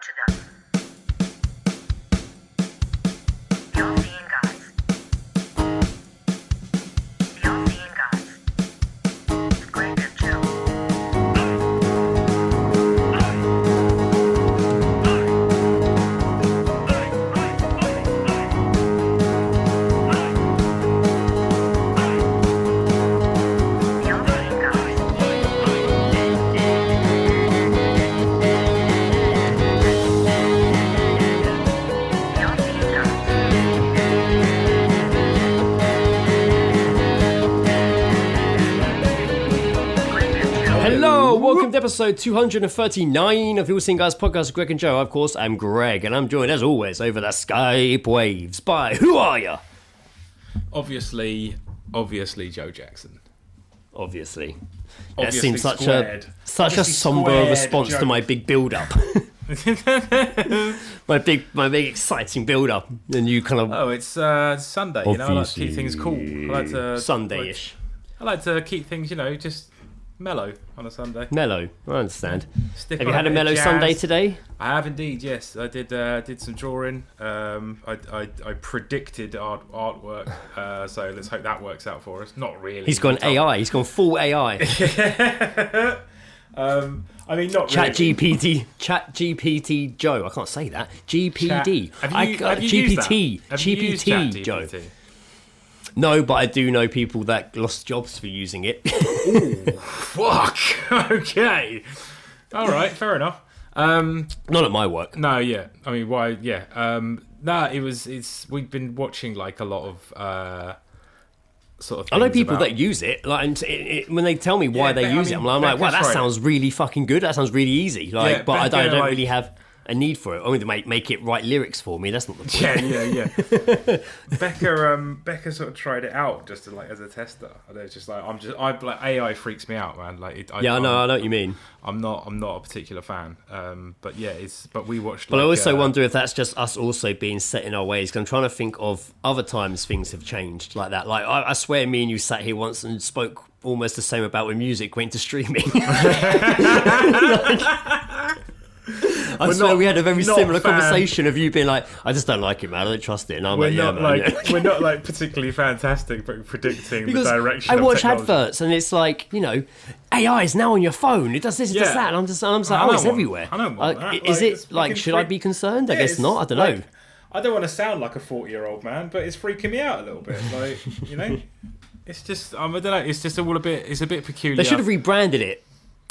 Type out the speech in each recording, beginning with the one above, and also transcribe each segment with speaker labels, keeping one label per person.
Speaker 1: to them. The all-seeing guys. The all-seeing guys. It's Greg and Joe. The all-seeing guys. The all-seeing guys. Greg and Joe.
Speaker 2: Hello, welcome to episode 239 of the All Seeing Guys podcast with Greg and Joe. Of course, I'm Greg, and I'm joined as always over the Skype waves by who are you?
Speaker 3: Obviously Joe Jackson.
Speaker 2: Obviously. That
Speaker 3: Obviously
Speaker 2: seems such
Speaker 3: squared.
Speaker 2: a
Speaker 3: Obviously
Speaker 2: somber
Speaker 3: squared
Speaker 2: response to
Speaker 3: joke.
Speaker 2: my big build-up. my big exciting build-up, and you kind of
Speaker 3: Oh, it's Sunday, you know, I like to keep things cool. I like to
Speaker 2: Sunday-ish.
Speaker 3: I like to keep things, you know, just mellow on a Sunday.
Speaker 2: Mellow. I understand.
Speaker 3: Stick
Speaker 2: Have
Speaker 3: on
Speaker 2: you had a
Speaker 3: bit of
Speaker 2: mellow
Speaker 3: jazz.
Speaker 2: Sunday today?
Speaker 3: I have indeed, yes. I did some drawing. I predicted artwork, so let's hope that works out for us. Not really.
Speaker 2: He's gone AI. He's gone full AI.
Speaker 3: I mean, not
Speaker 2: Chat
Speaker 3: really.
Speaker 2: GPT Joe. I can't say that. GPD.
Speaker 3: Have you used that?
Speaker 2: GPT.
Speaker 3: Have you used
Speaker 2: GPT Joe.
Speaker 3: ChatGPT?
Speaker 2: No, but I do know people that lost jobs for using it.
Speaker 3: Fuck. Okay. All right. Fair enough.
Speaker 2: Not at my work.
Speaker 3: No. Yeah. I mean, why? Yeah. It's. We've been watching like a lot of sort of.
Speaker 2: I know
Speaker 3: things
Speaker 2: people
Speaker 3: about-
Speaker 2: that use it. Like, and when they tell me why
Speaker 3: Yeah,
Speaker 2: they
Speaker 3: but, I
Speaker 2: use
Speaker 3: mean,
Speaker 2: it, I'm like, wow,
Speaker 3: Becca's
Speaker 2: that
Speaker 3: right.
Speaker 2: sounds really fucking good. That sounds really easy. Like,
Speaker 3: Yeah,
Speaker 2: but I
Speaker 3: Becca,
Speaker 2: don't
Speaker 3: like-
Speaker 2: really have a need for it. Only to make it write lyrics for me. That's not the point.
Speaker 3: Yeah. Becca sort of tried it out just to, like, as a tester. And it's just like like AI freaks me out, man. Like,
Speaker 2: Yeah, I know what you mean.
Speaker 3: I'm not a particular fan. But yeah, but we watched.
Speaker 2: But I
Speaker 3: like,
Speaker 2: also wonder if that's just us also being set in our ways. 'Cause I'm trying to think of other times things have changed like that. Like I swear, me and you sat here once and spoke almost the same about when music went to streaming. I swear we had a very
Speaker 3: not
Speaker 2: similar
Speaker 3: fan.
Speaker 2: conversation of you being like, I just don't like it, man. I don't trust it. And I'm
Speaker 3: We're
Speaker 2: like, yeah,
Speaker 3: not
Speaker 2: man.
Speaker 3: like we're not like particularly fantastic, but predicting
Speaker 2: Because
Speaker 3: the direction.
Speaker 2: I
Speaker 3: of
Speaker 2: watch
Speaker 3: technology.
Speaker 2: adverts and it's like, you know, AI is now on your phone. It does this, it does
Speaker 3: Yeah.
Speaker 2: that. And I'm just like,
Speaker 3: I
Speaker 2: oh,
Speaker 3: don't
Speaker 2: it's
Speaker 3: want-
Speaker 2: everywhere.
Speaker 3: I don't want that.
Speaker 2: Is
Speaker 3: Like, it's
Speaker 2: it like,
Speaker 3: fucking
Speaker 2: should I
Speaker 3: freak-
Speaker 2: be concerned? I
Speaker 3: Yeah,
Speaker 2: guess
Speaker 3: it's
Speaker 2: not. I don't
Speaker 3: like-
Speaker 2: know.
Speaker 3: I don't want to sound like a 40-year-old man, but it's freaking me out a little bit. Like, you know, it's just I don't know. It's just all a bit. It's a bit peculiar.
Speaker 2: They should have rebranded it.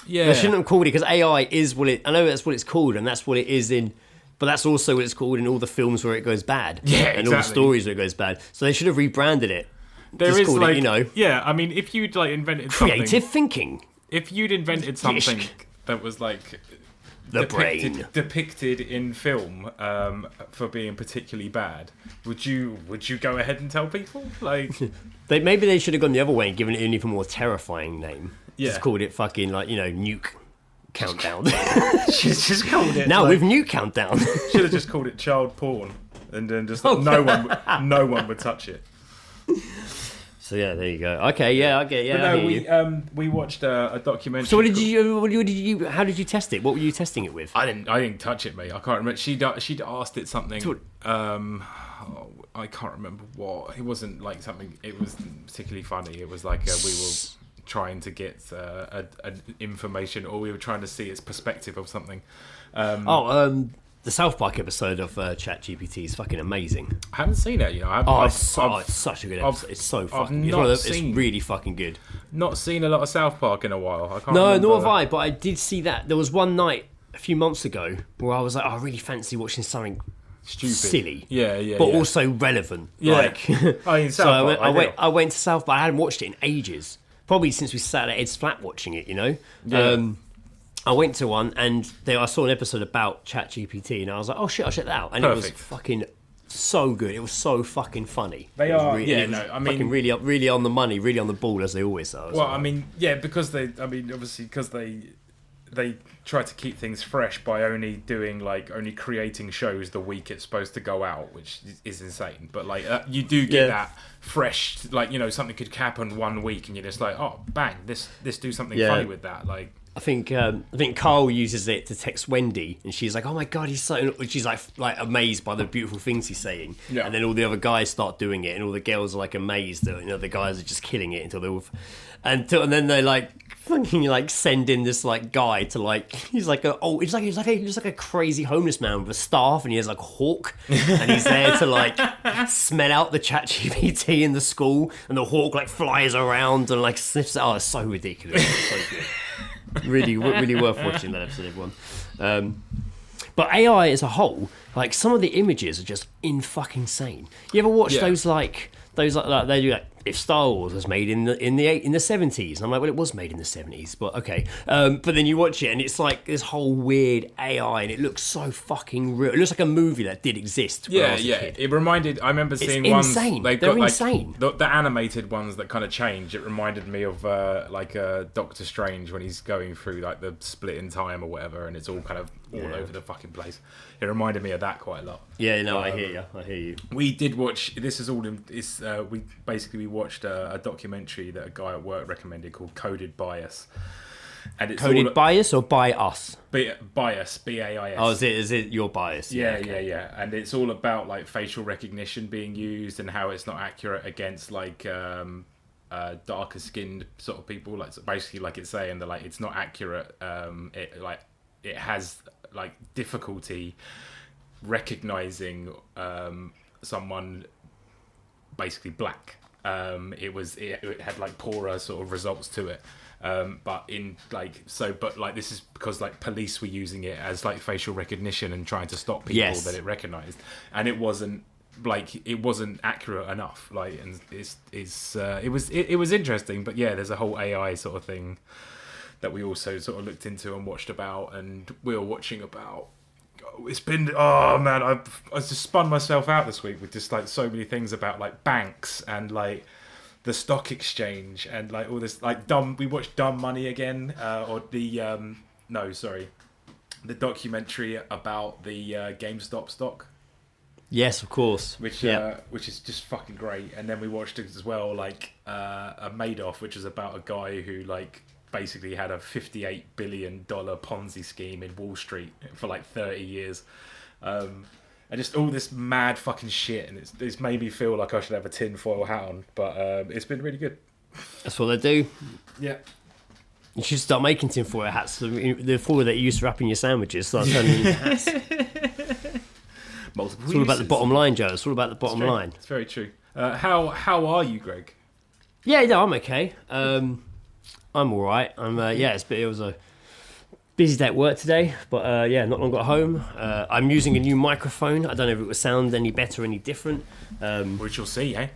Speaker 3: Yeah.
Speaker 2: They shouldn't have called it because AI is what it. I know that's what it's called, and that's what it is in. But that's also what it's called in all the films where it goes bad.
Speaker 3: Yeah,
Speaker 2: and all the
Speaker 3: exactly.
Speaker 2: stories where it goes bad. So they should have rebranded it.
Speaker 3: There
Speaker 2: Just
Speaker 3: is
Speaker 2: called
Speaker 3: like,
Speaker 2: it, you know,
Speaker 3: yeah. I mean, if you'd like invented
Speaker 2: creative
Speaker 3: something,
Speaker 2: thinking.
Speaker 3: if you'd invented something that was like
Speaker 2: The brain.
Speaker 3: depicted in film for being particularly bad, would you go ahead and tell people? Like,
Speaker 2: Maybe they should have gone the other way and given it an even more terrifying name.
Speaker 3: Yeah.
Speaker 2: Just called it fucking like, you know, Nuke Countdown.
Speaker 3: just called it.
Speaker 2: Now
Speaker 3: like,
Speaker 2: with Nuke Countdown.
Speaker 3: should have just called it child porn, and then just
Speaker 2: Oh,
Speaker 3: no one would touch it.
Speaker 2: So yeah, there you go. Okay, yeah, I get. Yeah,
Speaker 3: But
Speaker 2: I
Speaker 3: no,
Speaker 2: hear you.
Speaker 3: we watched a documentary.
Speaker 2: So what did you? How did you test it? What were you testing it with?
Speaker 3: I didn't touch it, mate. I can't remember. She'd asked it something.
Speaker 2: So-
Speaker 3: I can't remember what. It wasn't like something. It was particularly funny. It was like we were trying to get information, or we were trying to see its perspective of something.
Speaker 2: The South Park episode of ChatGPT is fucking amazing.
Speaker 3: I haven't seen it. You know.
Speaker 2: It's such a good episode. It's so fucking. It's really fucking good.
Speaker 3: Not seen a lot of South Park in a while. I can't.
Speaker 2: No,
Speaker 3: remember.
Speaker 2: nor have I. But I did see that. There was one night a few months ago where I was like, I really fancy watching something
Speaker 3: Stupid.
Speaker 2: silly,
Speaker 3: Yeah.
Speaker 2: but also relevant.
Speaker 3: Yeah.
Speaker 2: Like,
Speaker 3: I mean, South
Speaker 2: so
Speaker 3: Park,
Speaker 2: I went to South Park. I hadn't watched it in ages. Probably since we sat at Ed's flat watching it. You know.
Speaker 3: Yeah.
Speaker 2: I went to one and I saw an episode about ChatGPT and I was like, oh shit, I'll check that out. And it was
Speaker 3: Perfect.
Speaker 2: fucking so good. It was so fucking funny.
Speaker 3: They
Speaker 2: It was
Speaker 3: are-
Speaker 2: really,
Speaker 3: yeah,
Speaker 2: it was
Speaker 3: no, I mean-
Speaker 2: fucking really on the money, really on the ball, as they always are.
Speaker 3: Well, I mean, yeah, because obviously because they try to keep things fresh by only creating shows the week it's supposed to go out, which is insane. But like you do get that fresh, like, you know, something could happen one week and you're just like, oh bang, this do something funny with that. Like,
Speaker 2: I think Carl uses it to text Wendy, and she's like, "Oh my god, he's so." She's like amazed by the beautiful things he's saying,
Speaker 3: Yeah.
Speaker 2: and then all the other guys start doing it, and all the girls are like amazed that the guys are just killing it until they all, and then they like fucking like send in this like guy to like he's like a crazy homeless man with a staff, and he has like a hawk, and he's there to like smell out the ChatGPT in the school, and the hawk like flies around and like sniffs it. Oh, it's so ridiculous. It's so good. Really worth watching that episode, everyone. But AI as a whole, like some of the images are just in fucking insane. You ever watch those like they do like if Star Wars was made in the 70s, and I'm like, well, it was made in the 70s, but okay. But then you watch it and it's like this whole weird AI, and it looks so fucking real. It looks like a movie that did exist. When I was a kid.
Speaker 3: It reminded. I remember seeing
Speaker 2: it's
Speaker 3: ones.
Speaker 2: Insane.
Speaker 3: They've
Speaker 2: They're
Speaker 3: got
Speaker 2: insane.
Speaker 3: like the animated ones that kind of change. It reminded me of Doctor Strange when he's going through like the split in time or whatever, and it's all kind of all over the fucking place. It reminded me of that quite a lot.
Speaker 2: Yeah, no, I hear you.
Speaker 3: We did watch. This is all. We watched a documentary that a guy at work recommended called Coded Bias, and it's
Speaker 2: Coded Bias or by us?
Speaker 3: Bias, BAIS.
Speaker 2: Oh, is it your bias?
Speaker 3: Yeah, and it's all about like facial recognition being used and how it's not accurate against like darker skinned sort of people. Like so basically, like it's saying that like it's not accurate. It has like difficulty recognizing someone basically black. It had like poorer sort of results to it. But this is because like police were using it as like facial recognition and trying to stop people that it recognized, and it wasn't accurate enough. Like, and it was interesting, but yeah, there's a whole AI sort of thing that we also sort of looked into and watched about, and we were watching about. It's been I just spun myself out this week with just like so many things about like banks and like the stock exchange and like all this like we watched Dumb Money again, or the the documentary about the GameStop stock.
Speaker 2: Yes, of course.
Speaker 3: Which is just fucking great. And then we watched it as well, like a Madoff, which is about a guy who like basically had a $58 billion Ponzi scheme in Wall Street for like 30 years. And just all this mad fucking shit. And it's made me feel like I should have a tinfoil hat on. But it's been really good.
Speaker 2: That's what they do.
Speaker 3: Yeah.
Speaker 2: You should start making tinfoil hats. The foil that you used to wrap in your sandwiches. Start turning into hats.
Speaker 3: Multiple
Speaker 2: It's all about the bottom line, Joe. It's all about the bottom line.
Speaker 3: It's very true. How are you, Greg?
Speaker 2: Yeah, no, I'm okay. I'm all right. It was a busy day at work today, but not long got home. I'm using a new microphone. I don't know if it will sound any better, any different.
Speaker 3: Which you'll see, eh?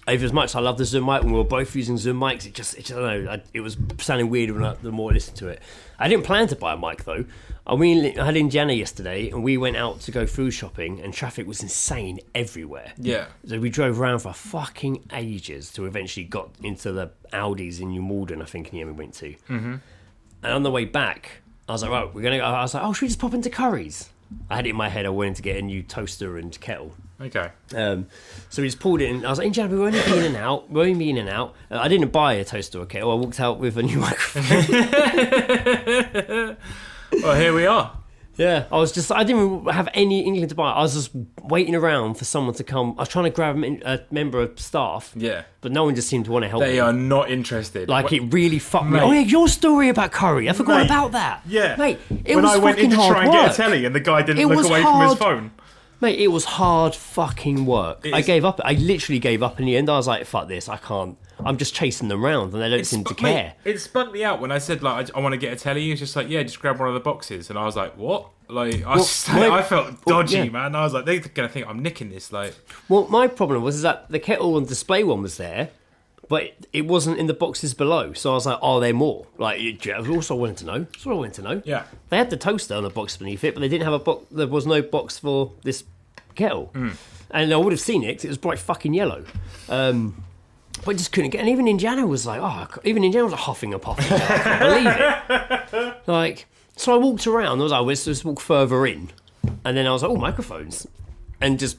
Speaker 2: As much as I love the Zoom mic, when we were both using Zoom mics, I don't know, it was sounding weird the more I listened to it. I didn't plan to buy a mic though. I had Indiana yesterday, and we went out to go food shopping, and traffic was insane everywhere.
Speaker 3: Yeah.
Speaker 2: So we drove around for fucking ages to eventually got into the Aldi's in New Malden, I think, we went to. Mm-hmm. And on the way back, I was like, right, we're gonna go. I was like, oh, should we just pop into Curry's? I had it in my head I wanted to get a new toaster and kettle.
Speaker 3: Okay.
Speaker 2: So we just pulled it in. I was like, Indiana, we're only be in and out. I didn't buy a toaster or kettle. I walked out with a new microphone.
Speaker 3: Well, here we are.
Speaker 2: Yeah, I didn't have any inkling to buy it. I was just waiting around for someone to come. I was trying to grab a member of staff.
Speaker 3: Yeah.
Speaker 2: But no one just seemed to want to help me.
Speaker 3: They are not interested.
Speaker 2: Like, it really fucked me. Oh, yeah, your story about curry. I forgot about that.
Speaker 3: Yeah.
Speaker 2: Mate, it
Speaker 3: when
Speaker 2: was
Speaker 3: I went in to
Speaker 2: fucking
Speaker 3: try and
Speaker 2: hard
Speaker 3: get a telly and the guy didn't look away from his phone.
Speaker 2: Mate, it was hard fucking work. I gave up. I literally gave up in the end. I was like, fuck this. I can't. I'm just chasing them around and they don't seem to care.
Speaker 3: Mate, it spun me out when I said, like, I want to get a telly. He was just like, yeah, just grab one of the boxes. And I was like, what? Like, I felt dodgy, man. I was like, they're going to think I'm nicking this. Like,
Speaker 2: well, my problem was that the kettle and display one was there, but it wasn't in the boxes below. So I was like, are there more? Like, that's also wanted to know. That's what I wanted to know.
Speaker 3: Yeah.
Speaker 2: They had the toaster on a box beneath it, but they didn't have a box. There was no box for this kettle. And I would have seen it 'cause it was bright fucking yellow. But I just couldn't get. And even Indiana was like, huffing and puffing. I can't believe it. Like, so I walked around. I was like, let's just walk further in. And then I was like, oh, microphones. And just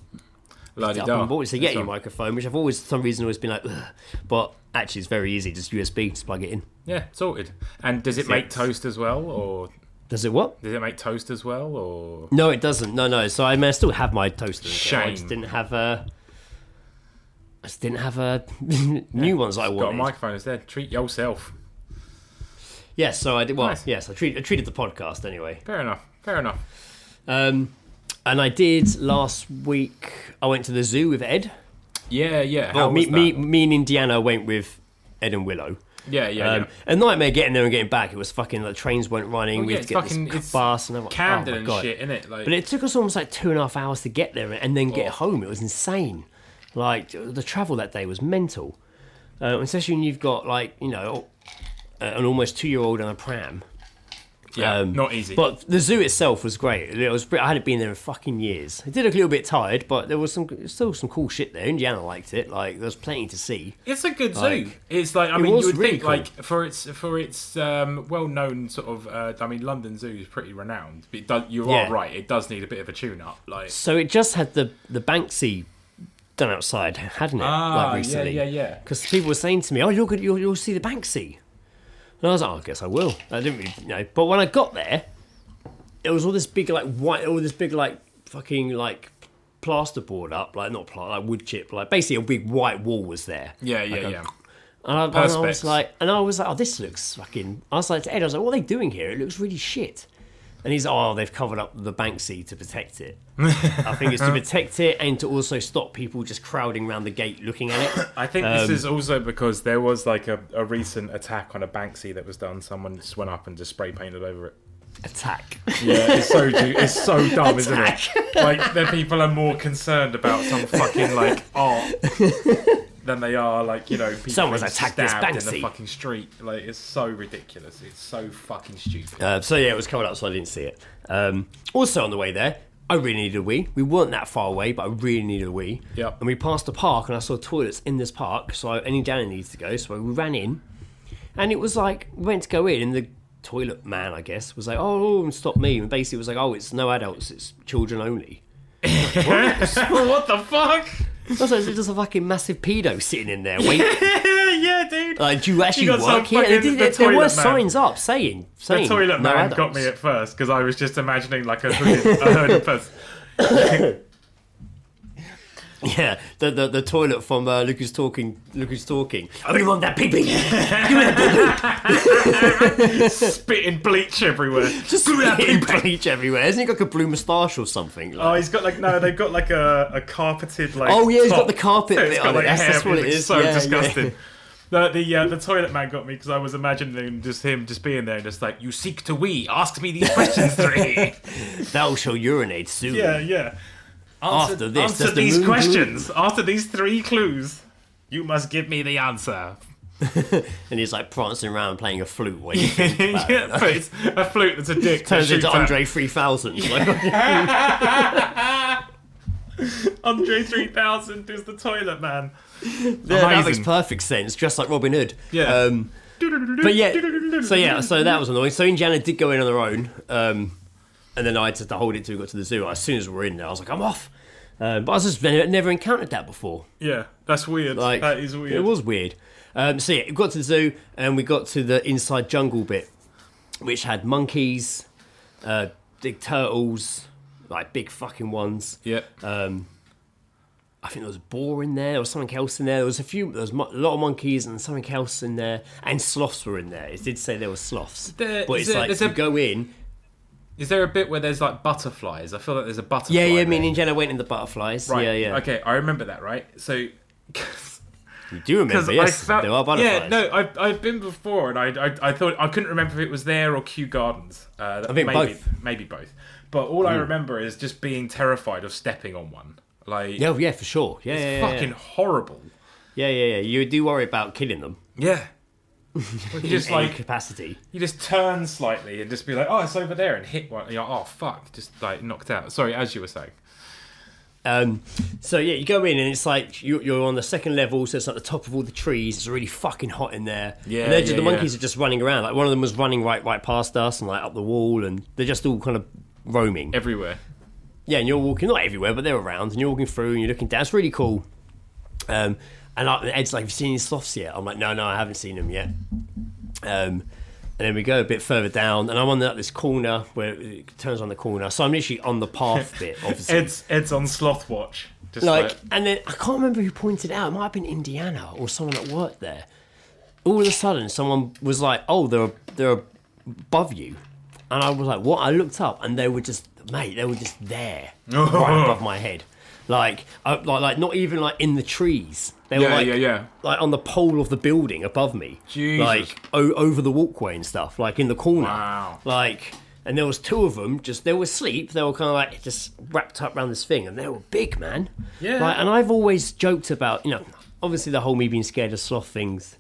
Speaker 2: picked it up and bought it. So get your microphone, which I've always, for some reason, always been like, ugh. But actually, it's very easy. Just USB, just plug it in.
Speaker 3: Yeah, sorted. And does it make toast as well, or
Speaker 2: does it what?
Speaker 3: Does it make toast as well, or
Speaker 2: no? It doesn't. No. So I still have my toaster.
Speaker 3: Shame.
Speaker 2: I just didn't have new ones that I wanted.
Speaker 3: Got a microphone instead. Treat yourself.
Speaker 2: Yes, so I did. Well,
Speaker 3: Nice.
Speaker 2: yes, I treated the podcast anyway.
Speaker 3: Fair enough.
Speaker 2: And I did last week. I went to the zoo with Ed.
Speaker 3: Yeah.
Speaker 2: Well,
Speaker 3: How was that?
Speaker 2: me and Indiana went with Ed and Willow.
Speaker 3: Yeah.
Speaker 2: A nightmare getting there and getting back. It was fucking like trains weren't running.
Speaker 3: Well,
Speaker 2: we
Speaker 3: yeah,
Speaker 2: had to get
Speaker 3: fucking-
Speaker 2: this
Speaker 3: it's
Speaker 2: bus and I'm like,
Speaker 3: Camden
Speaker 2: oh my
Speaker 3: and
Speaker 2: God.
Speaker 3: shit, innit? Like,
Speaker 2: But it took us almost like 2.5 hours to get there and then get home. It was insane. Like the travel that day was mental, especially when you've got like an almost 2-year-old on a pram.
Speaker 3: yeah, not easy.
Speaker 2: But the zoo itself was great. It was. I hadn't been there in fucking years. I did look a little bit tired, but there was still some cool shit there. Indiana liked it. Like there was plenty to see.
Speaker 3: It's a good zoo.
Speaker 2: Like,
Speaker 3: It's like, I
Speaker 2: it
Speaker 3: mean, you
Speaker 2: was
Speaker 3: would
Speaker 2: really
Speaker 3: think
Speaker 2: cool.
Speaker 3: like for its well-known sort of. I mean, London Zoo is pretty renowned. But you
Speaker 2: Yeah.
Speaker 3: are right. It does need a bit of a tune-up. Like,
Speaker 2: So it just had the Banksy done outside, hadn't it? Like recently.
Speaker 3: yeah.
Speaker 2: Because people were saying to me, "Oh, you'll see the Banksy," and I was like, "Oh, I guess I will." I didn't really, But when I got there, it was all this big fucking like plasterboard up, like not like wood chip, like basically a big white wall was there.
Speaker 3: Yeah.
Speaker 2: And I was like, oh, this looks fucking. I was like to Ed, I was like, what are they doing here? It looks really shit. And he's like, oh, they've covered up the Banksy to protect it. I think it's to protect it and to also stop people just crowding around the gate looking at it.
Speaker 3: I think this is also because there was like a recent attack on a Banksy that was done. Someone just went up and just spray painted over it.
Speaker 2: Attack.
Speaker 3: Yeah, it's so dumb, isn't it? Like, the people are more concerned about some fucking like art than they are like people
Speaker 2: Someone's
Speaker 3: being
Speaker 2: attacked this
Speaker 3: stabbed in
Speaker 2: Banksy.
Speaker 3: the fucking street. Like, it's so ridiculous. It's so fucking stupid.
Speaker 2: So yeah, it was covered up, so I didn't see it. Also on the way there, I really needed a wee. We weren't that far away, but I really needed a wee.
Speaker 3: Yep.
Speaker 2: And we passed a park, and I saw toilets in this park, so any Danny needs to go. So we ran in, and it was like we went to go in, and the toilet man, I guess, was like, "Oh, stop me!" And basically was like, "Oh, it's no adults, it's children only."
Speaker 3: What the fuck?
Speaker 2: Also, it's just a fucking massive pedo sitting in there waiting.
Speaker 3: Yeah, dude.
Speaker 2: Like, do you actually
Speaker 3: got some
Speaker 2: work here?
Speaker 3: fucking-
Speaker 2: There
Speaker 3: toilet
Speaker 2: were
Speaker 3: man.
Speaker 2: signs up saying
Speaker 3: The toilet
Speaker 2: no
Speaker 3: man
Speaker 2: adults.
Speaker 3: got me at first because I was just imagining like a hooded person.
Speaker 2: Yeah, the toilet from Luke is talking. I really want that pee pee. Give me the pee pee.
Speaker 3: Spitting bleach everywhere.
Speaker 2: Just spitting bleach everywhere. Isn't he got like a blue moustache or something? Like,
Speaker 3: Oh, he's got like they've got like a carpeted like.
Speaker 2: Oh, yeah, he's got
Speaker 3: top.
Speaker 2: the carpet
Speaker 3: So it's
Speaker 2: bit
Speaker 3: got,
Speaker 2: on
Speaker 3: like,
Speaker 2: it. That's
Speaker 3: hair.
Speaker 2: what it
Speaker 3: It's
Speaker 2: is.
Speaker 3: So
Speaker 2: Yeah,
Speaker 3: disgusting. The toilet man got me because I was imagining him just being there and just like, you seek to wee, ask me these questions three.
Speaker 2: Thou shall urinate soon.
Speaker 3: Yeah.
Speaker 2: After this,
Speaker 3: answer
Speaker 2: does the
Speaker 3: these
Speaker 2: moon
Speaker 3: questions. After these 3 clues, you must give me the answer.
Speaker 2: And he's like prancing around playing a flute while you think about
Speaker 3: Yeah,
Speaker 2: it.
Speaker 3: but it's a flute that's a dick.
Speaker 2: Turns
Speaker 3: that
Speaker 2: into
Speaker 3: shoots at.
Speaker 2: Andre 3000. Like,
Speaker 3: Andre 3000 is the toilet man.
Speaker 2: yeah, that makes
Speaker 3: Amazing.
Speaker 2: perfect sense. Just like Robin Hood.
Speaker 3: Yeah.
Speaker 2: But so that was annoying. So Indiana did go in on their own, and then I had to hold it till we got to the zoo. As soon as we were in there, I was like, I'm off. But I was just never encountered that before.
Speaker 3: Yeah, that's weird.
Speaker 2: Like,
Speaker 3: that is weird.
Speaker 2: It was weird. So yeah, we got to the zoo and we got to the inside jungle bit, which had monkeys, big turtles, like big fucking ones.
Speaker 3: Yep.
Speaker 2: I think there was a boar in there. There was something else in there. There was a lot of monkeys and something else in there. And sloths were in there. It did say there were sloths. But it's like you go in.
Speaker 3: Is there a bit where there's like butterflies? I feel like there's a butterfly.
Speaker 2: Yeah,
Speaker 3: there.
Speaker 2: me and Jenna went in the butterflies.
Speaker 3: Right.
Speaker 2: Yeah.
Speaker 3: Okay, I remember that. Right. So.
Speaker 2: You do remember? Yes, there are butterflies.
Speaker 3: Yeah, no, I've been before, and I thought I couldn't remember if it was there or Kew Gardens. I
Speaker 2: think both.
Speaker 3: Maybe both. But all I remember is just being terrified of stepping on one. Like,
Speaker 2: Yeah, for sure. Yeah,
Speaker 3: it's
Speaker 2: yeah,
Speaker 3: fucking horrible.
Speaker 2: Yeah. You do worry about killing them.
Speaker 3: Yeah. You just
Speaker 2: in any
Speaker 3: like
Speaker 2: capacity.
Speaker 3: you just turn slightly and just be like, oh, it's over there, and hit one. You're like, oh fuck, just like knocked out. Sorry, as you were saying.
Speaker 2: So yeah, you go in and it's like you're on the second level, so it's like the top of all the trees. It's really fucking hot in there.
Speaker 3: Yeah,
Speaker 2: and the
Speaker 3: yeah.
Speaker 2: monkeys are just running around. Like one of them was running right past us and like up the wall, and they're just all kind of roaming.
Speaker 3: Everywhere.
Speaker 2: and you're walking, not everywhere, but they're around, and you're walking through, and you're looking down. It's really cool. And Ed's like, have you seen any sloths yet? I'm like, no, I haven't seen them yet. And then we go a bit further down, and I'm on this corner where it turns on the corner. So I'm literally on the path bit, obviously.
Speaker 3: Ed's on Sloth watch. Just
Speaker 2: And then I can't remember who pointed it out. It might have been Indiana or someone that worked there. All of a sudden, someone was like, "Oh, they're above you," and I was like, "What?" I looked up, and they were just there, right above my head, like not even like in the trees. They were like on the pole of the building above me,
Speaker 3: Jesus.
Speaker 2: like over the walkway and stuff, like in the corner.
Speaker 3: Wow.
Speaker 2: Like, and there was two of them. They were asleep. They were kind of like just wrapped up around this thing, and they were big, man.
Speaker 3: Yeah.
Speaker 2: Like, and I've always joked about, obviously the whole me being scared of sloth things,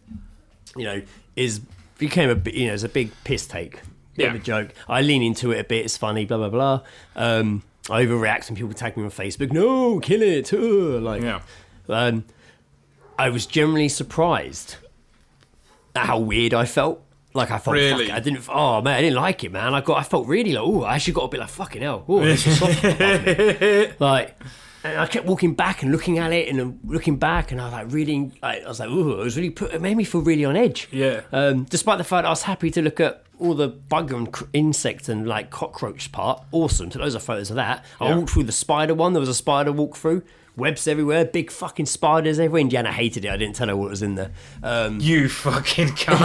Speaker 2: became a bit, it's a big piss take. Bit of a joke. I lean into it a bit. It's funny. Blah blah blah. I overreact when people tag me on Facebook. No, kill it. I was generally surprised at how weird I felt. Like, I felt,
Speaker 3: really?
Speaker 2: I didn't like it, man. I felt really like, I actually got a bit like, fucking hell. Oh, this is soft above me. Like, and I kept walking back and looking at it and then looking back, and I was like reading, it made me feel really on edge.
Speaker 3: Yeah.
Speaker 2: Despite the fact that I was happy to look at all the bug and insect and like cockroach part. Awesome. So those are photos of that. I walked through the spider one. There was a spider walk through. Webs everywhere, big fucking spiders everywhere. Indiana hated it. I didn't tell her what was in there.
Speaker 3: You fucking cunt.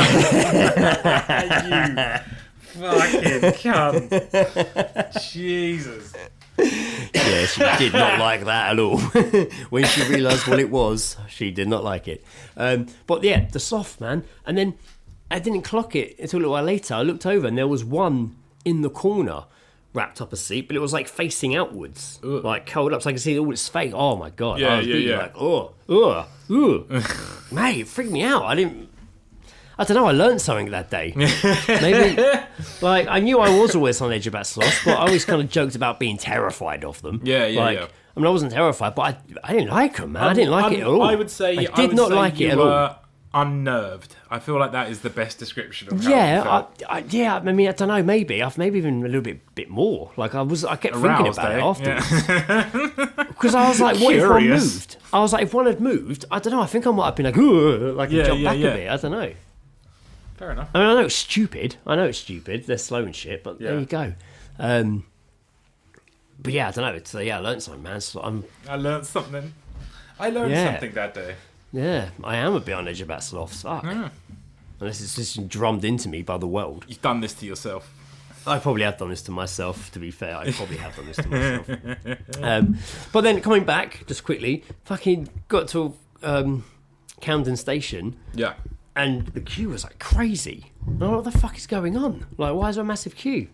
Speaker 3: You fucking cunt. Jesus.
Speaker 2: Yeah, she did not like that at all. When she realised what it was, she did not like it. But yeah, the sloth, man. And then I didn't clock it until a little while later. I looked over and there was one in the corner wrapped up asleep, but it was like facing outwards, like curled up, so I could see all its face. Oh my god! I was really like, mate, it freaked me out. I don't know. I learned something that day. Maybe, like, I knew I was always on edge about sloths, but I always kind of joked about being terrified of them. I mean, I wasn't terrified, but I didn't like them, man. I didn't like it at all.
Speaker 3: I would say
Speaker 2: I did not like it at all.
Speaker 3: Unnerved. I feel like that is the best description of how you felt.
Speaker 2: I mean, I don't know. Maybe I've even a little bit more. Like I kept thinking about it afterwards because I was like, what if one moved? I was like, if one had moved, I don't know. I think I might have been like, jump back a bit. I don't know.
Speaker 3: Fair enough.
Speaker 2: I mean, I know it's stupid. They're slow and shit, but there you go. But yeah, I don't know. So yeah, I learned something, man. So
Speaker 3: I learned something. I learned something that day.
Speaker 2: Yeah, I am a bit on edge about sloths. Fuck. Unless it's just drummed into me by the world.
Speaker 3: You've done this to yourself.
Speaker 2: I probably have done this to myself, to be fair. I probably have done this to myself. But then coming back, just quickly, fucking got to Camden Station.
Speaker 3: Yeah.
Speaker 2: And the queue was like crazy. What the fuck is going on? Like, why is there a massive queue?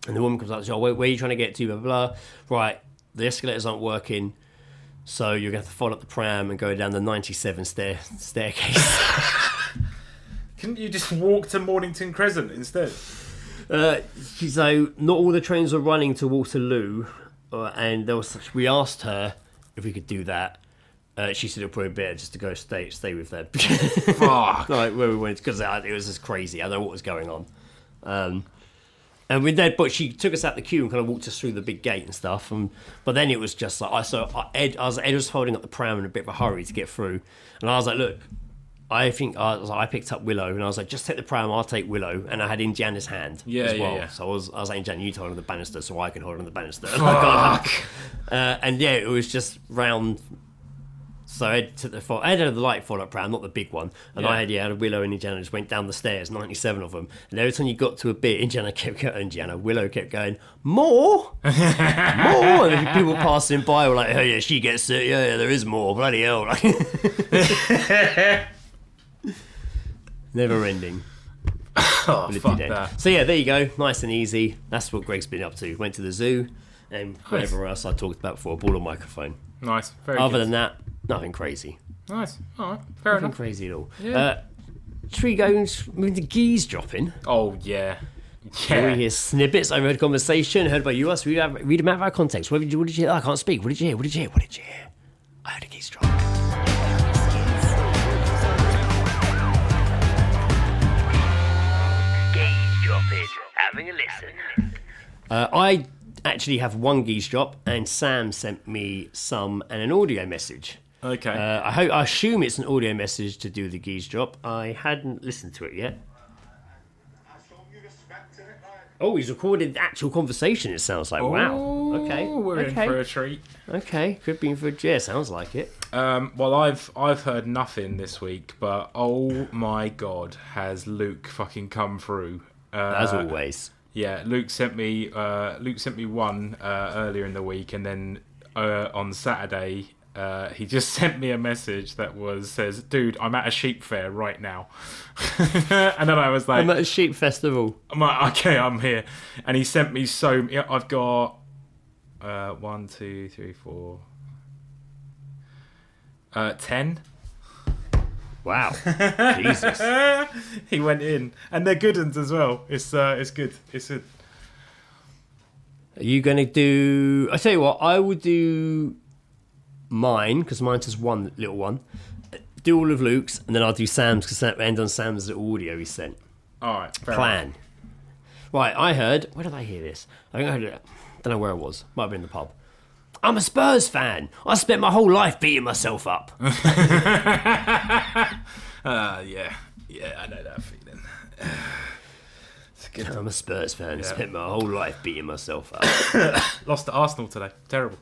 Speaker 2: And the woman comes up and says, where are you trying to get to? Blah, blah, blah. Right, the escalators aren't working. So you're going to have to follow up the pram and go down the 97 staircase.
Speaker 3: Couldn't you just walk to Mornington Crescent instead?
Speaker 2: So not all the trains were running to Waterloo, and we asked her if we could do that. She said it'd probably be better just to go stay with them.
Speaker 3: Fuck.
Speaker 2: Like where we went, because it was just crazy. I don't know what was going on. And with that, but she took us out the queue and kind of walked us through the big gate and stuff. But then it was just like Ed was holding up the pram in a bit of a hurry to get through, and I was like, "Look, I think I picked up Willow, and I was like, just take the pram, I'll take Willow," and I had Indiana's hand as well.
Speaker 3: Yeah.
Speaker 2: So I was like, Indiana, you hold on the banister, so I can hold on the banister.
Speaker 3: Fuck.
Speaker 2: And yeah, it was just round. So Ed took Ed had the light follow-up pram, not the big one, and I had a Willow and Indiana just went down the stairs, 97 of them, and every time you got to a bit, Willow kept going, more, more, and people passing by were like, oh yeah, she gets it, yeah, there is more, bloody hell, never ending.
Speaker 3: Oh, fuck that.
Speaker 2: So yeah, there you go, nice and easy. That's what Greg's been up to. Went to the zoo, and whatever else I talked about before, ball or microphone.
Speaker 3: Nice, very
Speaker 2: Other
Speaker 3: good.
Speaker 2: than that, nothing crazy.
Speaker 3: Nice, all right, fair
Speaker 2: Nothing
Speaker 3: enough.
Speaker 2: crazy at all.
Speaker 3: Yeah.
Speaker 2: Should we go and move to Geezedropping?
Speaker 3: Oh, yeah.
Speaker 2: We hear snippets. I heard conversation, heard about you. Us. Read them out of our context. What did you hear? I can't speak. What did you hear? What did you hear? I heard a geese drop.
Speaker 1: Geezedropping. Having a listen.
Speaker 2: I actually have one geese drop, and Sam sent me some and an audio message.
Speaker 3: Okay.
Speaker 2: I assume it's an audio message to do with the geese drop. I hadn't listened to it yet. Oh, he's recorded the actual conversation, it sounds like. Wow. Okay.
Speaker 3: We're in for a treat.
Speaker 2: Okay, could be in for a... Yeah, sounds like it.
Speaker 3: Well, I've heard nothing this week, but oh my God, has Luke fucking come through?
Speaker 2: As always.
Speaker 3: Yeah, Luke sent me one earlier in the week, and then on Saturday he just sent me a message that says, "Dude, I'm at a sheep fair right now," and then I was like,
Speaker 2: I'm at a sheep festival.
Speaker 3: I'm like, okay, I'm here, and he sent me I've got 1, 2, 3, 4, 10.
Speaker 2: Wow. Jesus.
Speaker 3: He went in, and they're good ones as well. It's good. It's good.
Speaker 2: Are you going to do... I tell you what, I would do mine, because mine's just one little one. Do all of Luke's, and then I'll do Sam's, because that end on Sam's little audio he sent.
Speaker 3: All right.
Speaker 2: Plan. Right, I heard... Where did I hear this? I think I heard it. Don't know where it was. Might have been in the pub. I'm a Spurs fan. I spent my whole life beating myself up.
Speaker 3: Yeah, I know that feeling. It's good.
Speaker 2: I'm a Spurs fan.
Speaker 3: Yeah.
Speaker 2: Spent my whole life beating myself up.
Speaker 3: Lost to Arsenal today. Terrible.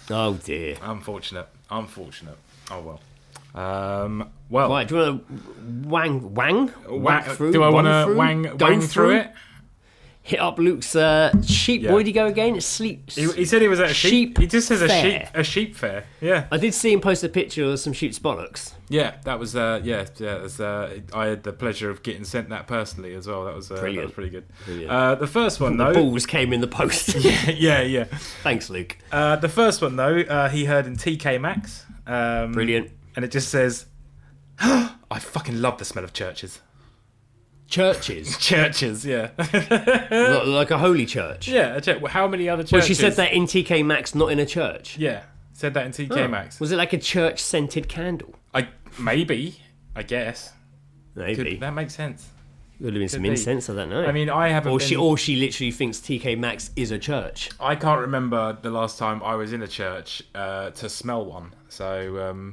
Speaker 2: Oh dear.
Speaker 3: Unfortunate. Oh well. Well.
Speaker 2: Right, do you want to wang through?
Speaker 3: Do I want to wang through it?
Speaker 2: Hit up Luke's sheep. Where did he go again? Sleep.
Speaker 3: He said he was at a sheep. He just says
Speaker 2: fair.
Speaker 3: a sheep fair. Yeah.
Speaker 2: I did see him post a picture of some sheep's bollocks.
Speaker 3: Yeah, that was I had the pleasure of getting sent that personally as well. That was
Speaker 2: Brilliant.
Speaker 3: That was pretty good.
Speaker 2: Brilliant.
Speaker 3: The first one
Speaker 2: The
Speaker 3: though.
Speaker 2: balls came in the post.
Speaker 3: Yeah.
Speaker 2: Thanks, Luke.
Speaker 3: The first one though, he heard in TK Maxx.
Speaker 2: Brilliant.
Speaker 3: And it just says, "I fucking love the smell of churches."
Speaker 2: Churches.
Speaker 3: Churches, yeah.
Speaker 2: Like a holy church.
Speaker 3: Yeah, how many other churches?
Speaker 2: Well, she said that in TK Maxx, not in a church.
Speaker 3: Yeah, said that in TK Maxx.
Speaker 2: Was it like a church-scented candle?
Speaker 3: Maybe, I guess.
Speaker 2: Maybe.
Speaker 3: That makes sense.
Speaker 2: Would have been some incense, I don't know.
Speaker 3: I mean, I haven't
Speaker 2: or she literally thinks TK Maxx is a church.
Speaker 3: I can't remember the last time I was in a church to smell one. So...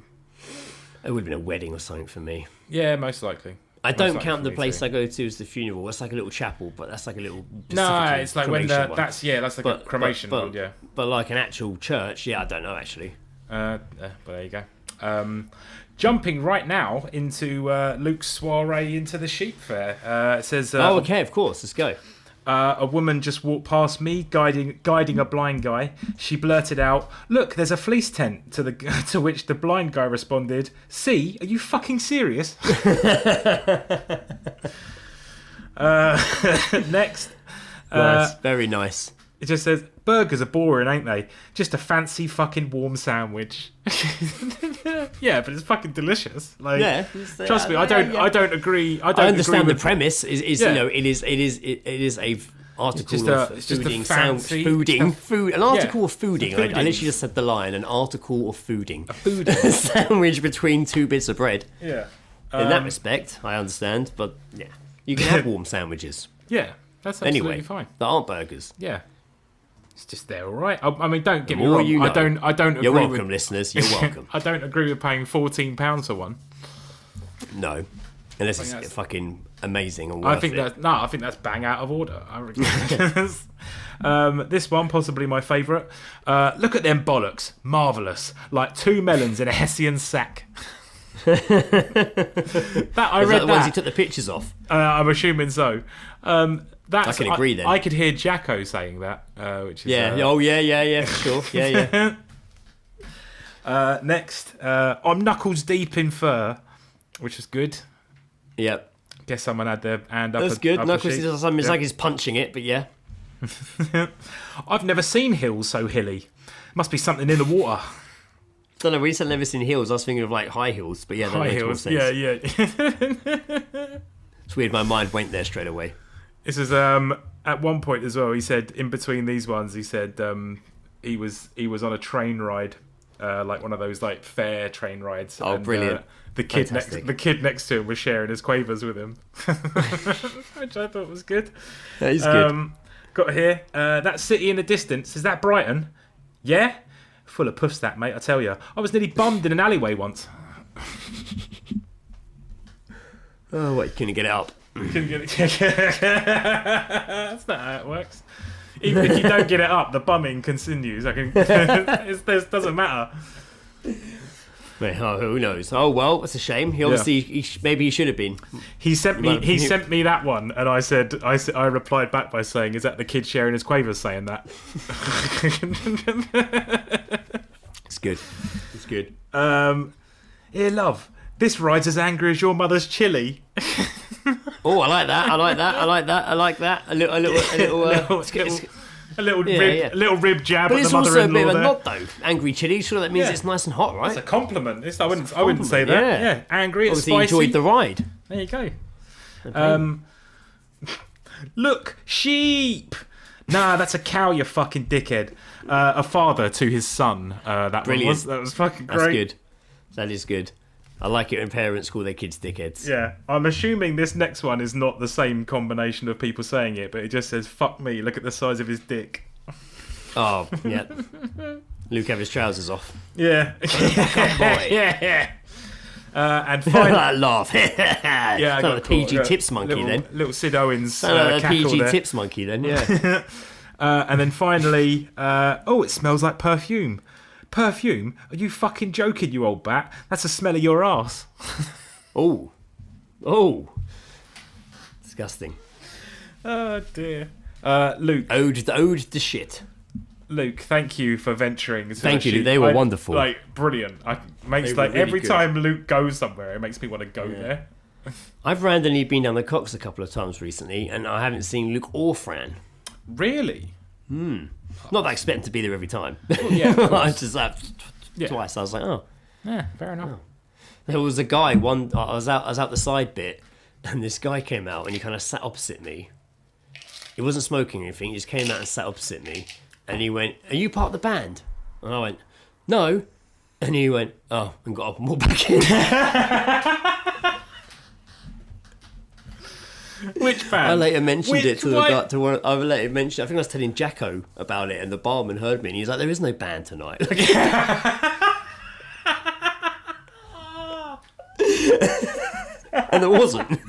Speaker 2: It would have been a wedding or something for me.
Speaker 3: Yeah, most likely.
Speaker 2: I don't count the place I go to as the funeral. It's like a little chapel, but that's like a little...
Speaker 3: No, it's like when
Speaker 2: one.
Speaker 3: that's like a cremation one, yeah.
Speaker 2: But like an actual church, yeah, I don't know, actually.
Speaker 3: But there you go. Jumping right now into Luke's soiree into the sheep fair. It says...
Speaker 2: okay, of course, let's go.
Speaker 3: A woman just walked past me, guiding a blind guy. She blurted out, "Look, there's a fleece tent." To which the blind guy responded, "See, are you fucking serious?" Next,
Speaker 2: Nice, very nice.
Speaker 3: it just says, "Burgers are boring, ain't they? Just a fancy fucking warm sandwich." Yeah, but it's fucking delicious. Like,
Speaker 2: Yeah,
Speaker 3: trust me, I don't agree. I
Speaker 2: understand
Speaker 3: agree
Speaker 2: the premise. Is
Speaker 3: Yeah.
Speaker 2: you know, it is a article
Speaker 3: it's just a
Speaker 2: of fooding,
Speaker 3: fancy-
Speaker 2: an article of fooding. I
Speaker 3: fooding.
Speaker 2: literally just said the line, an article of fooding. A sandwich between two bits of bread.
Speaker 3: Yeah.
Speaker 2: In that respect, I understand, but yeah, you can have warm sandwiches.
Speaker 3: Yeah, that's absolutely
Speaker 2: Anyway,
Speaker 3: fine.
Speaker 2: that aren't burgers.
Speaker 3: Yeah. It's just they're all right. I mean, don't get me
Speaker 2: more
Speaker 3: wrong.
Speaker 2: you know.
Speaker 3: I don't agree
Speaker 2: You're welcome,
Speaker 3: with,
Speaker 2: listeners. You're welcome.
Speaker 3: I don't agree with paying £14 for one.
Speaker 2: No, unless
Speaker 3: that's-
Speaker 2: it's fucking amazing and worth
Speaker 3: I think
Speaker 2: it.
Speaker 3: I think that's bang out of order. I reckon. This one possibly my favourite. Look at them bollocks, marvellous, like 2 melons in a Hessian sack. I
Speaker 2: Is
Speaker 3: read
Speaker 2: that the ones he
Speaker 3: that.
Speaker 2: took the pictures of?
Speaker 3: I'm assuming so. I
Speaker 2: can agree then.
Speaker 3: I could hear Jacko saying that, which is
Speaker 2: Yeah. Yeah, for sure. Yeah.
Speaker 3: Next, I'm knuckles deep in fur, which is good.
Speaker 2: Yep.
Speaker 3: Guess someone had their hand up.
Speaker 2: That's good.
Speaker 3: Up
Speaker 2: Knuckles
Speaker 3: sheet.
Speaker 2: does something. It's
Speaker 3: Yeah.
Speaker 2: like he's punching it, but yeah.
Speaker 3: I've never seen hills so hilly. Must be something in the water.
Speaker 2: Don't know. We said never seen heels. I was thinking of like high heels, but yeah, that
Speaker 3: High
Speaker 2: makes more
Speaker 3: heels.
Speaker 2: sense.
Speaker 3: Yeah.
Speaker 2: It's weird. My mind went there straight away.
Speaker 3: This is at one point as well. He said in between these ones, he said he was on a train ride, like one of those like fair train rides.
Speaker 2: Oh, brilliant!
Speaker 3: The kid
Speaker 2: Fantastic.
Speaker 3: next to him was sharing his quavers with him, which I thought was good.
Speaker 2: That is good.
Speaker 3: Got here. That city in the distance, is that Brighton? Yeah? Full of puffs that, mate, I tell you. I was nearly bummed in an alleyway once.
Speaker 2: Oh, what, you couldn't get it up?
Speaker 3: Couldn't get it. That's not how it works. Even if you don't get it up, the bumming continues. It doesn't matter.
Speaker 2: Wait, oh, who knows? Oh well, it's a shame. He obviously, maybe he should have been.
Speaker 3: He sent me that one, and I replied back by saying, "Is that the kid sharing his quavers saying that?"
Speaker 2: It's good. It's good.
Speaker 3: Here, love. This ride's as angry as your mother's chili.
Speaker 2: Oh, I like that. I like that. I like that. I like that. A little
Speaker 3: rib jab
Speaker 2: but
Speaker 3: at
Speaker 2: it's
Speaker 3: the
Speaker 2: also a
Speaker 3: mother-in-law
Speaker 2: bit of a
Speaker 3: there.
Speaker 2: nod, though. Angry chili. Sure, that means
Speaker 3: Yeah.
Speaker 2: it's nice and hot, right?
Speaker 3: It's a compliment. I wouldn't say that. Yeah, angry. It's
Speaker 2: Obviously,
Speaker 3: spicy.
Speaker 2: enjoyed the ride.
Speaker 3: There you go. Look, sheep. Nah, that's a cow. You fucking dickhead. A father to his son. That
Speaker 2: Brilliant.
Speaker 3: That was fucking great.
Speaker 2: That's good. That is good. I like it when parents call their kids dickheads.
Speaker 3: Yeah, I'm assuming this next one is not the same combination of people saying it, but it just says "fuck me." Look at the size of his dick.
Speaker 2: Oh, yeah. Luke have his trousers off.
Speaker 3: Yeah.
Speaker 2: Boy.
Speaker 3: Yeah. And finally,
Speaker 2: that laugh.
Speaker 3: yeah, I
Speaker 2: Sound
Speaker 3: got
Speaker 2: like a PG
Speaker 3: caught.
Speaker 2: Tips monkey then.
Speaker 3: Little Sid Owens
Speaker 2: Sound like a
Speaker 3: cackle
Speaker 2: PG
Speaker 3: there.
Speaker 2: Tips monkey then, yeah.
Speaker 3: And then finally, it smells like perfume. Perfume? Are you fucking joking, you old bat? That's the smell of your ass.
Speaker 2: Oh. Disgusting.
Speaker 3: Oh dear. Luke.
Speaker 2: Ode to shit.
Speaker 3: Luke, thank you for venturing.
Speaker 2: Thank you, Luke. They were wonderful.
Speaker 3: Brilliant.
Speaker 2: They were really
Speaker 3: every
Speaker 2: good.
Speaker 3: time Luke goes somewhere, it makes me want to go there.
Speaker 2: I've randomly been down the Cox a couple of times recently, and I haven't seen Luke or Fran.
Speaker 3: Really?
Speaker 2: Not that I expect them to be there every time.
Speaker 3: yeah, of
Speaker 2: I just twice. I was like, oh.
Speaker 3: Yeah, fair enough.
Speaker 2: There was a guy. I was out the side bit, and this guy came out, and he kind of sat opposite me. He wasn't smoking or anything. He just came out and sat opposite me, and he went, "Are you part of the band?" And I went, "No," and he went, "Oh," and got up and walked back in.
Speaker 3: Which band?
Speaker 2: I later mentioned it to the
Speaker 3: one?
Speaker 2: guy. I later mentioned. I think I was telling Jacko about it, and the barman heard me, and he's like, "There is no band tonight." And there wasn't.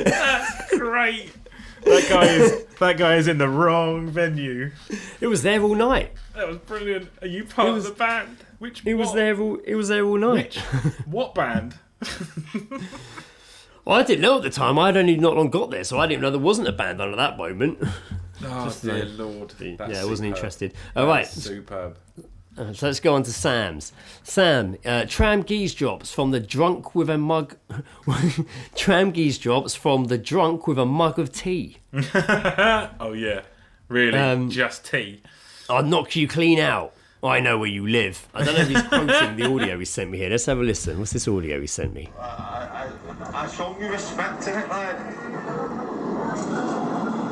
Speaker 3: That's great. That guy is in the wrong venue.
Speaker 2: It was there all night.
Speaker 3: That was brilliant. Are you part of the band?
Speaker 2: It was there all night.
Speaker 3: What band?
Speaker 2: Well, I didn't know at the time. I'd only not long got there, so I didn't know there wasn't a band on at that moment.
Speaker 3: Oh dear lord.
Speaker 2: I wasn't interested. All right,
Speaker 3: Superb.
Speaker 2: so let's go on to Sam's. Sam, tram Geezedrops from the drunk with a mug. Tram Geezedrops from the drunk with a mug of tea.
Speaker 3: Oh yeah, really? Just tea.
Speaker 2: I'll knock you clean out. I know where you live. I don't know if he's quoting the audio he sent me here. Let's have a listen. What's this audio he sent me?
Speaker 4: I show you respect in it, like.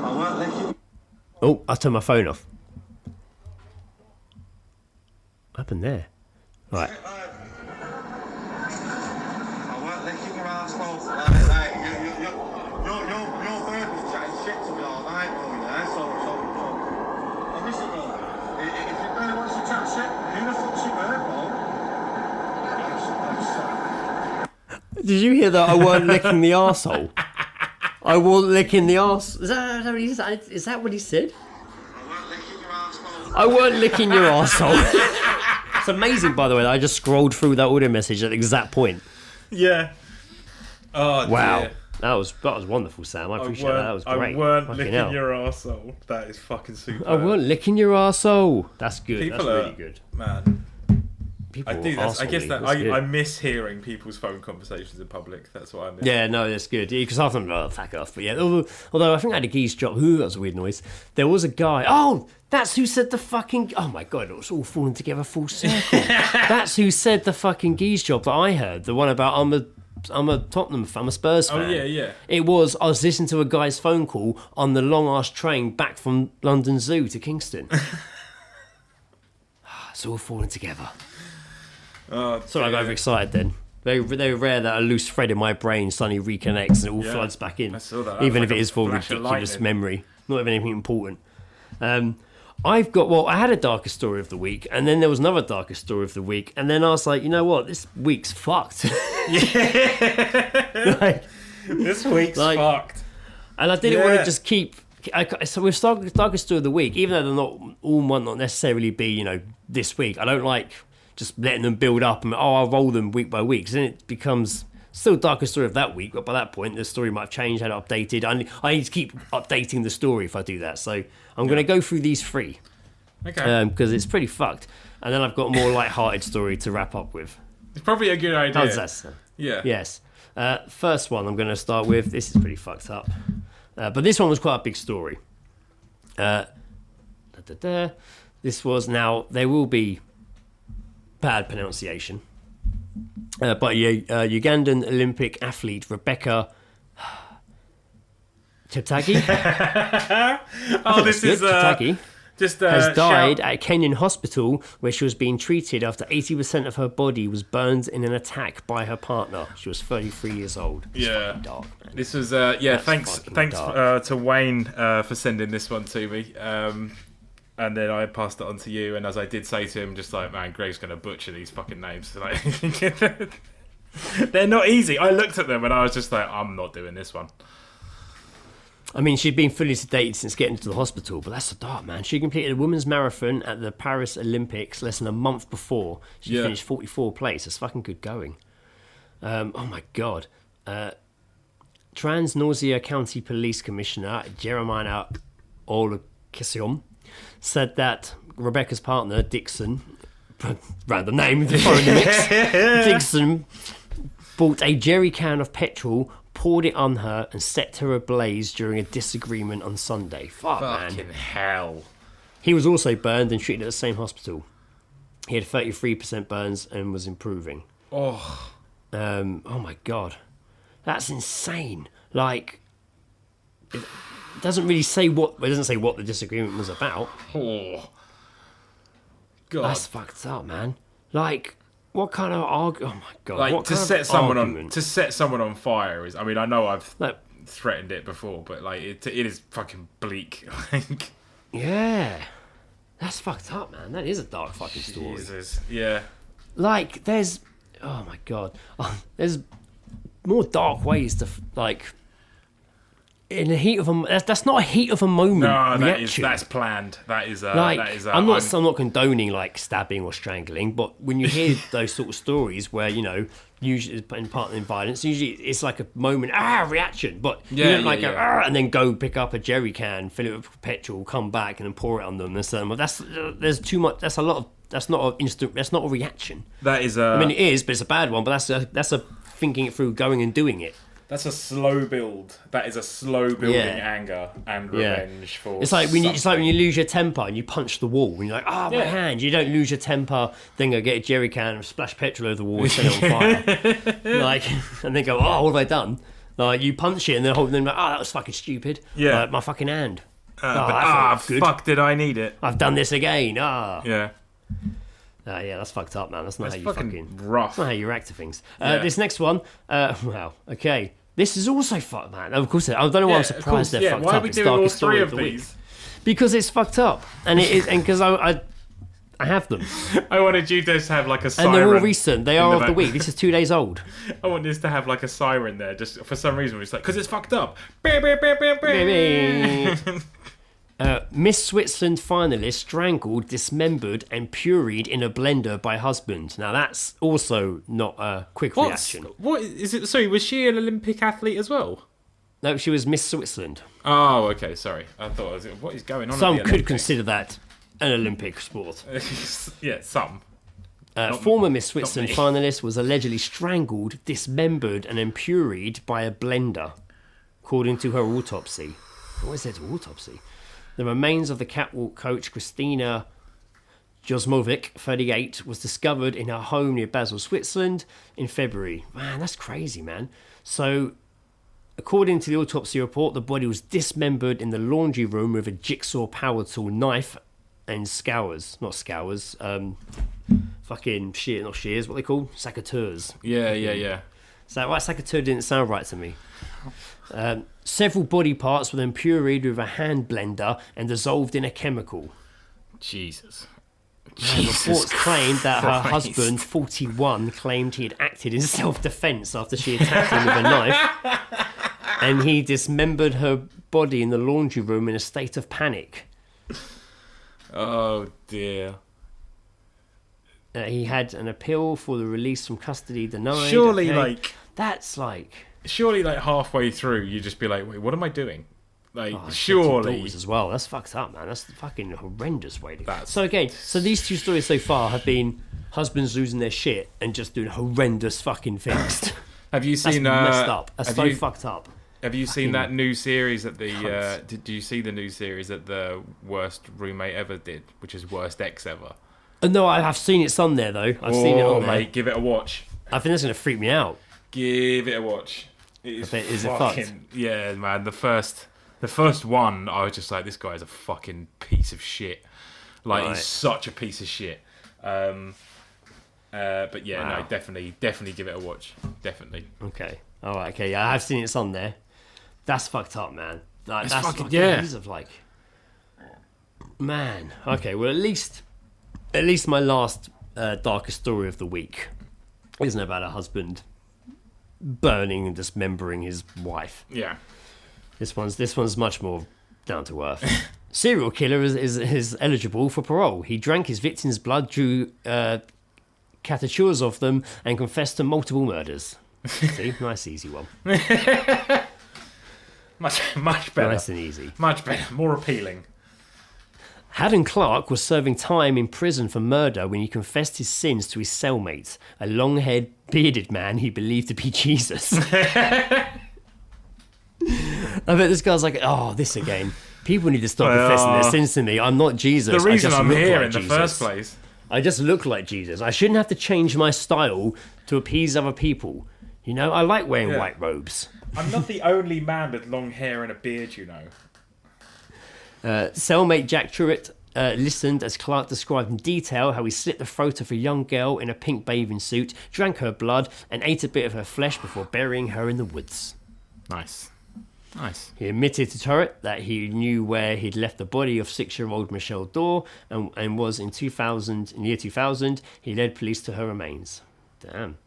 Speaker 4: I weren't licking.
Speaker 2: Oh, I turned my phone off. What happened there? Right.
Speaker 4: I weren't licking your arsehole. Like, your bird was chatting shit to me all night, bro, yeah? So, listen, bro. If your bird wants to chat shit, who the fuck's your bird, bro?
Speaker 2: Did you hear that? I weren't licking the arsehole. I wasn't licking the arse. Is that what he said? Is that what he said? I weren't licking your arsehole. It's amazing, by the way, that I just scrolled through that audio message at the exact point.
Speaker 3: Yeah. Oh
Speaker 2: Wow.
Speaker 3: dear.
Speaker 2: That was wonderful, Sam. I appreciate that. That was great.
Speaker 3: I weren't
Speaker 2: Fucking
Speaker 3: licking
Speaker 2: hell.
Speaker 3: your arsehole. That is fucking super.
Speaker 2: I weren't licking your arsehole. That's good.
Speaker 3: People
Speaker 2: That's
Speaker 3: are
Speaker 2: really good.
Speaker 3: Man.
Speaker 2: People
Speaker 3: I do.
Speaker 2: are
Speaker 3: I guess
Speaker 2: arsehole-y.
Speaker 3: that
Speaker 2: That's good.
Speaker 3: I miss hearing people's phone conversations in public. That's what I miss.
Speaker 2: Yeah, no, that's good. Because half of them are fuck off. But yeah, although I think I had a geese drop. Ooh, that was a weird noise. There was a guy. Oh, that's who said the fucking. Oh my god, it was all falling together full circle. That's who said the fucking geese drop that I heard. The one about I'm a Tottenham fan, I'm a Spurs fan.
Speaker 3: Oh yeah.
Speaker 2: It was. I was listening to a guy's phone call on the long ass train back from London Zoo to Kingston. It's all falling together.
Speaker 3: Oh,
Speaker 2: Sorry, I got overexcited then. Very rare that a loose thread in my brain suddenly reconnects and it all floods back in.
Speaker 3: I saw that.
Speaker 2: Even
Speaker 3: Like
Speaker 2: if it
Speaker 3: a
Speaker 2: is for
Speaker 3: flash of
Speaker 2: ridiculous
Speaker 3: lightning.
Speaker 2: memory. Not even anything important. I had a darker story of the week, and then there was another darker story of the week, and then I was like, you know what, this week's fucked. Like,
Speaker 3: This week's
Speaker 2: Like-
Speaker 3: fucked.
Speaker 2: and I didn't want
Speaker 3: Yeah.
Speaker 2: to just keep. So with darkest story of the week, even though they're not all might not necessarily be this week, I don't like just letting them build up and I'll roll them week by week. 'Cause then it becomes still darkest story of that week, but by that point the story might have changed, had updated. I need to keep updating the story if I do that. So I'm going to go through these three
Speaker 3: Okay.
Speaker 2: because it's pretty fucked, and then I've got a more light-hearted story to wrap up with.
Speaker 3: It's probably a good idea.
Speaker 2: How's that sound?
Speaker 3: Yeah.
Speaker 2: Yes. First one I'm going to start with. This is pretty fucked up. But this one was quite a big story. This was, now, there will be bad pronunciation. But Ugandan Olympic athlete Rebecca Cheptagi.
Speaker 3: Oh, this is
Speaker 2: Cheptagi
Speaker 3: just
Speaker 2: has died
Speaker 3: shout-
Speaker 2: at a Kenyan hospital where she was being treated after 80% of her body was burned in an attack by her partner. She was 33 years old. It's
Speaker 3: Yeah.
Speaker 2: fucking dark, man.
Speaker 3: This was
Speaker 2: That's
Speaker 3: thanks
Speaker 2: fucking dark.
Speaker 3: to Wayne for sending this one to me. And then I passed it on to you, and as I did say to him, just like, man, Greg's gonna butcher these fucking names. Like, they're not easy. I looked at them and I was just like, I'm not doing this one.
Speaker 2: I mean, she'd been fully sedated since getting to the hospital, but that's so dark, man. She completed a women's marathon at the Paris Olympics less than a month before. She
Speaker 3: Yeah.
Speaker 2: finished 44th place. That's fucking good going. Oh my God. Trans-Nausea County Police Commissioner Jeremiah Olakisiom said that Rebecca's partner, Dixon, random name, throw in the mix, Dixon bought a jerry can of petrol, poured it on her, and set her ablaze during a disagreement on Sunday. Fuck, man.
Speaker 3: Fucking hell.
Speaker 2: He was also burned and treated at the same hospital. He had 33% burns and was improving.
Speaker 3: Oh,
Speaker 2: Oh my God. That's insane. Like, it doesn't really say it doesn't say what the disagreement was about.
Speaker 3: oh. God.
Speaker 2: That's fucked up, man. Like, what kind of argument? Oh my God.
Speaker 3: Like
Speaker 2: what
Speaker 3: to
Speaker 2: kind
Speaker 3: set
Speaker 2: of
Speaker 3: someone
Speaker 2: argument?
Speaker 3: on fire is. I mean, I know I've
Speaker 2: Like,
Speaker 3: threatened it before, but like it is fucking bleak. Like,
Speaker 2: yeah. That's fucked up, man. That is a dark fucking story.
Speaker 3: Jesus. Yeah.
Speaker 2: Like, there's, oh my God, there's more dark ways to like. In the heat of that's not a heat of a moment
Speaker 3: No,
Speaker 2: reaction.
Speaker 3: that's planned. That is
Speaker 2: Like,
Speaker 3: that is.
Speaker 2: I'm not condoning like stabbing or strangling, but when you hear those sort of stories where usually in partner in violence, usually it's like a moment reaction, but you
Speaker 3: Yeah,
Speaker 2: don't like
Speaker 3: yeah,
Speaker 2: go
Speaker 3: yeah.
Speaker 2: and then go pick up a jerry can, fill it with petrol, come back and then pour it on them. And so there's too much. That's a lot of. That's not an instant. That's not a reaction.
Speaker 3: That is.
Speaker 2: I mean, it is, but it's a bad one. But that's a thinking it through, going and doing it.
Speaker 3: That's a slow build. That is a slow building
Speaker 2: Yeah.
Speaker 3: anger and
Speaker 2: Yeah.
Speaker 3: revenge for.
Speaker 2: It's like when
Speaker 3: something.
Speaker 2: you lose your temper and you punch the wall and you're like, my
Speaker 3: Yeah.
Speaker 2: hand. You don't lose your temper, then go get a jerry can and splash petrol over the wall and set it on fire. Like, and then go, what have I done? Like, you punch it and then hold them like, that was fucking stupid.
Speaker 3: Yeah.
Speaker 2: Like, my fucking hand.
Speaker 3: But,
Speaker 2: good.
Speaker 3: fuck! Did I need it?
Speaker 2: I've done this again.
Speaker 3: Yeah.
Speaker 2: Yeah, that's fucked up, man. That's not
Speaker 3: That's
Speaker 2: how you
Speaker 3: fucking
Speaker 2: That's
Speaker 3: rough.
Speaker 2: not how you react to things.
Speaker 3: Yeah.
Speaker 2: This next one, wow, okay. This is also fucked, man. Of course, I don't know why I'm surprised they're fucked
Speaker 3: Why
Speaker 2: up.
Speaker 3: are we
Speaker 2: It's
Speaker 3: doing all
Speaker 2: darkest story
Speaker 3: three
Speaker 2: of
Speaker 3: of
Speaker 2: the week.
Speaker 3: these?
Speaker 2: Because it's fucked up, and it is, and because I have them,
Speaker 3: I wanted you to have like a
Speaker 2: and
Speaker 3: siren.
Speaker 2: they're all recent. They
Speaker 3: in
Speaker 2: are
Speaker 3: the
Speaker 2: of the
Speaker 3: back.
Speaker 2: week. This is 2 days old.
Speaker 3: I want this to have like a siren there, just for some reason. It's like because it's fucked up. Beep, beep, beep, beep, beep.
Speaker 2: Miss Switzerland finalist strangled, dismembered, and purried in a blender by husband. Now that's also not a quick reaction.
Speaker 3: What is it? Sorry, was she an Olympic athlete as well?
Speaker 2: No, she was Miss Switzerland.
Speaker 3: Oh, okay. Sorry, I thought I was. What is going on?
Speaker 2: Some
Speaker 3: at the
Speaker 2: could
Speaker 3: Olympics?
Speaker 2: consider that an Olympic sport.
Speaker 3: Yeah, some.
Speaker 2: Former Miss Switzerland
Speaker 3: me.
Speaker 2: finalist was allegedly strangled, dismembered, and impuried by a blender, according to her autopsy. What is there to autopsy? The remains of the catwalk coach Christina Josmovic, 38, was discovered in her home near Basel, Switzerland in February. Man, that's crazy, man. So, according to the autopsy report, the body was dismembered in the laundry room with a jigsaw power tool, knife, and fucking fucking not shears, what they call secateurs.
Speaker 3: Yeah.
Speaker 2: So why secateur didn't sound right to me. Several body parts were then pureed with a hand blender and dissolved in a chemical.
Speaker 3: Jesus.
Speaker 2: Reports claimed that her
Speaker 3: Christ.
Speaker 2: husband, 41, claimed he had acted in self-defense after she attacked him with a knife, and he dismembered her body in the laundry room in a state of panic.
Speaker 3: Oh dear.
Speaker 2: He had an appeal for the release from custody denied.
Speaker 3: Surely,
Speaker 2: Surely,
Speaker 3: halfway through, you just be like, "Wait, what am I doing?" Like,
Speaker 2: oh,
Speaker 3: surely.
Speaker 2: daughters as well. That's fucked up, man. That's a fucking horrendous way to go.
Speaker 3: That's-
Speaker 2: So again, these two stories so far have been husbands losing their shit and just doing horrendous fucking things.
Speaker 3: Have you
Speaker 2: That's
Speaker 3: seen?
Speaker 2: messed up. That's
Speaker 3: have
Speaker 2: so
Speaker 3: you-
Speaker 2: fucked up.
Speaker 3: Have you seen that new series that the?
Speaker 2: cunts.
Speaker 3: Did you see the new series that the worst roommate ever did, which is worst ex ever?
Speaker 2: No, I have seen it's on there though. I've seen it on there.
Speaker 3: Mate, give it a watch.
Speaker 2: I think that's gonna freak me out.
Speaker 3: Give it a watch. Is
Speaker 2: Is it fucked?
Speaker 3: Yeah, man. The first one, I was just like, this guy's a fucking piece of shit. Like,
Speaker 2: Right.
Speaker 3: he's such a piece of shit. But yeah,
Speaker 2: Wow.
Speaker 3: no, definitely give it a watch. Definitely.
Speaker 2: Okay. All right. Okay. Yeah, I have seen it's on there. That's fucked up, man. Like,
Speaker 3: It's
Speaker 2: that's
Speaker 3: fucking-
Speaker 2: like
Speaker 3: yeah.
Speaker 2: years of like, man. Okay. Well, at least my last darkest story of the week isn't about a husband burning and dismembering his wife.
Speaker 3: Yeah.
Speaker 2: This one's much more down to earth. Serial killer is eligible for parole. He drank his victims' blood, drew caricatures of them, and confessed to multiple murders. See, nice easy one.
Speaker 3: Much better.
Speaker 2: Nice and easy.
Speaker 3: Much better. More appealing.
Speaker 2: Haddon Clark was serving time in prison for murder when he confessed his sins to his cellmate, a long-haired, bearded man he believed to be Jesus. I bet this guy's like, oh, this again. People need to stop confessing their sins to me. I'm not Jesus.
Speaker 3: The reason
Speaker 2: I just
Speaker 3: I'm
Speaker 2: look
Speaker 3: here
Speaker 2: like
Speaker 3: in the
Speaker 2: Jesus.
Speaker 3: first place.
Speaker 2: I just look like Jesus. I shouldn't have to change my style to appease other people. You know, I like wearing white robes.
Speaker 3: I'm not the only man with long hair and a beard, you know.
Speaker 2: Cellmate Jack Truitt listened as Clark described in detail how he slit the throat of a young girl in a pink bathing suit, drank her blood, and ate a bit of her flesh before burying her in the woods.
Speaker 3: Nice.
Speaker 2: He admitted to Turret that he knew where he'd left the body of 6-year-old Michelle Dorr and was in year 2000, he led police to her remains. Damn.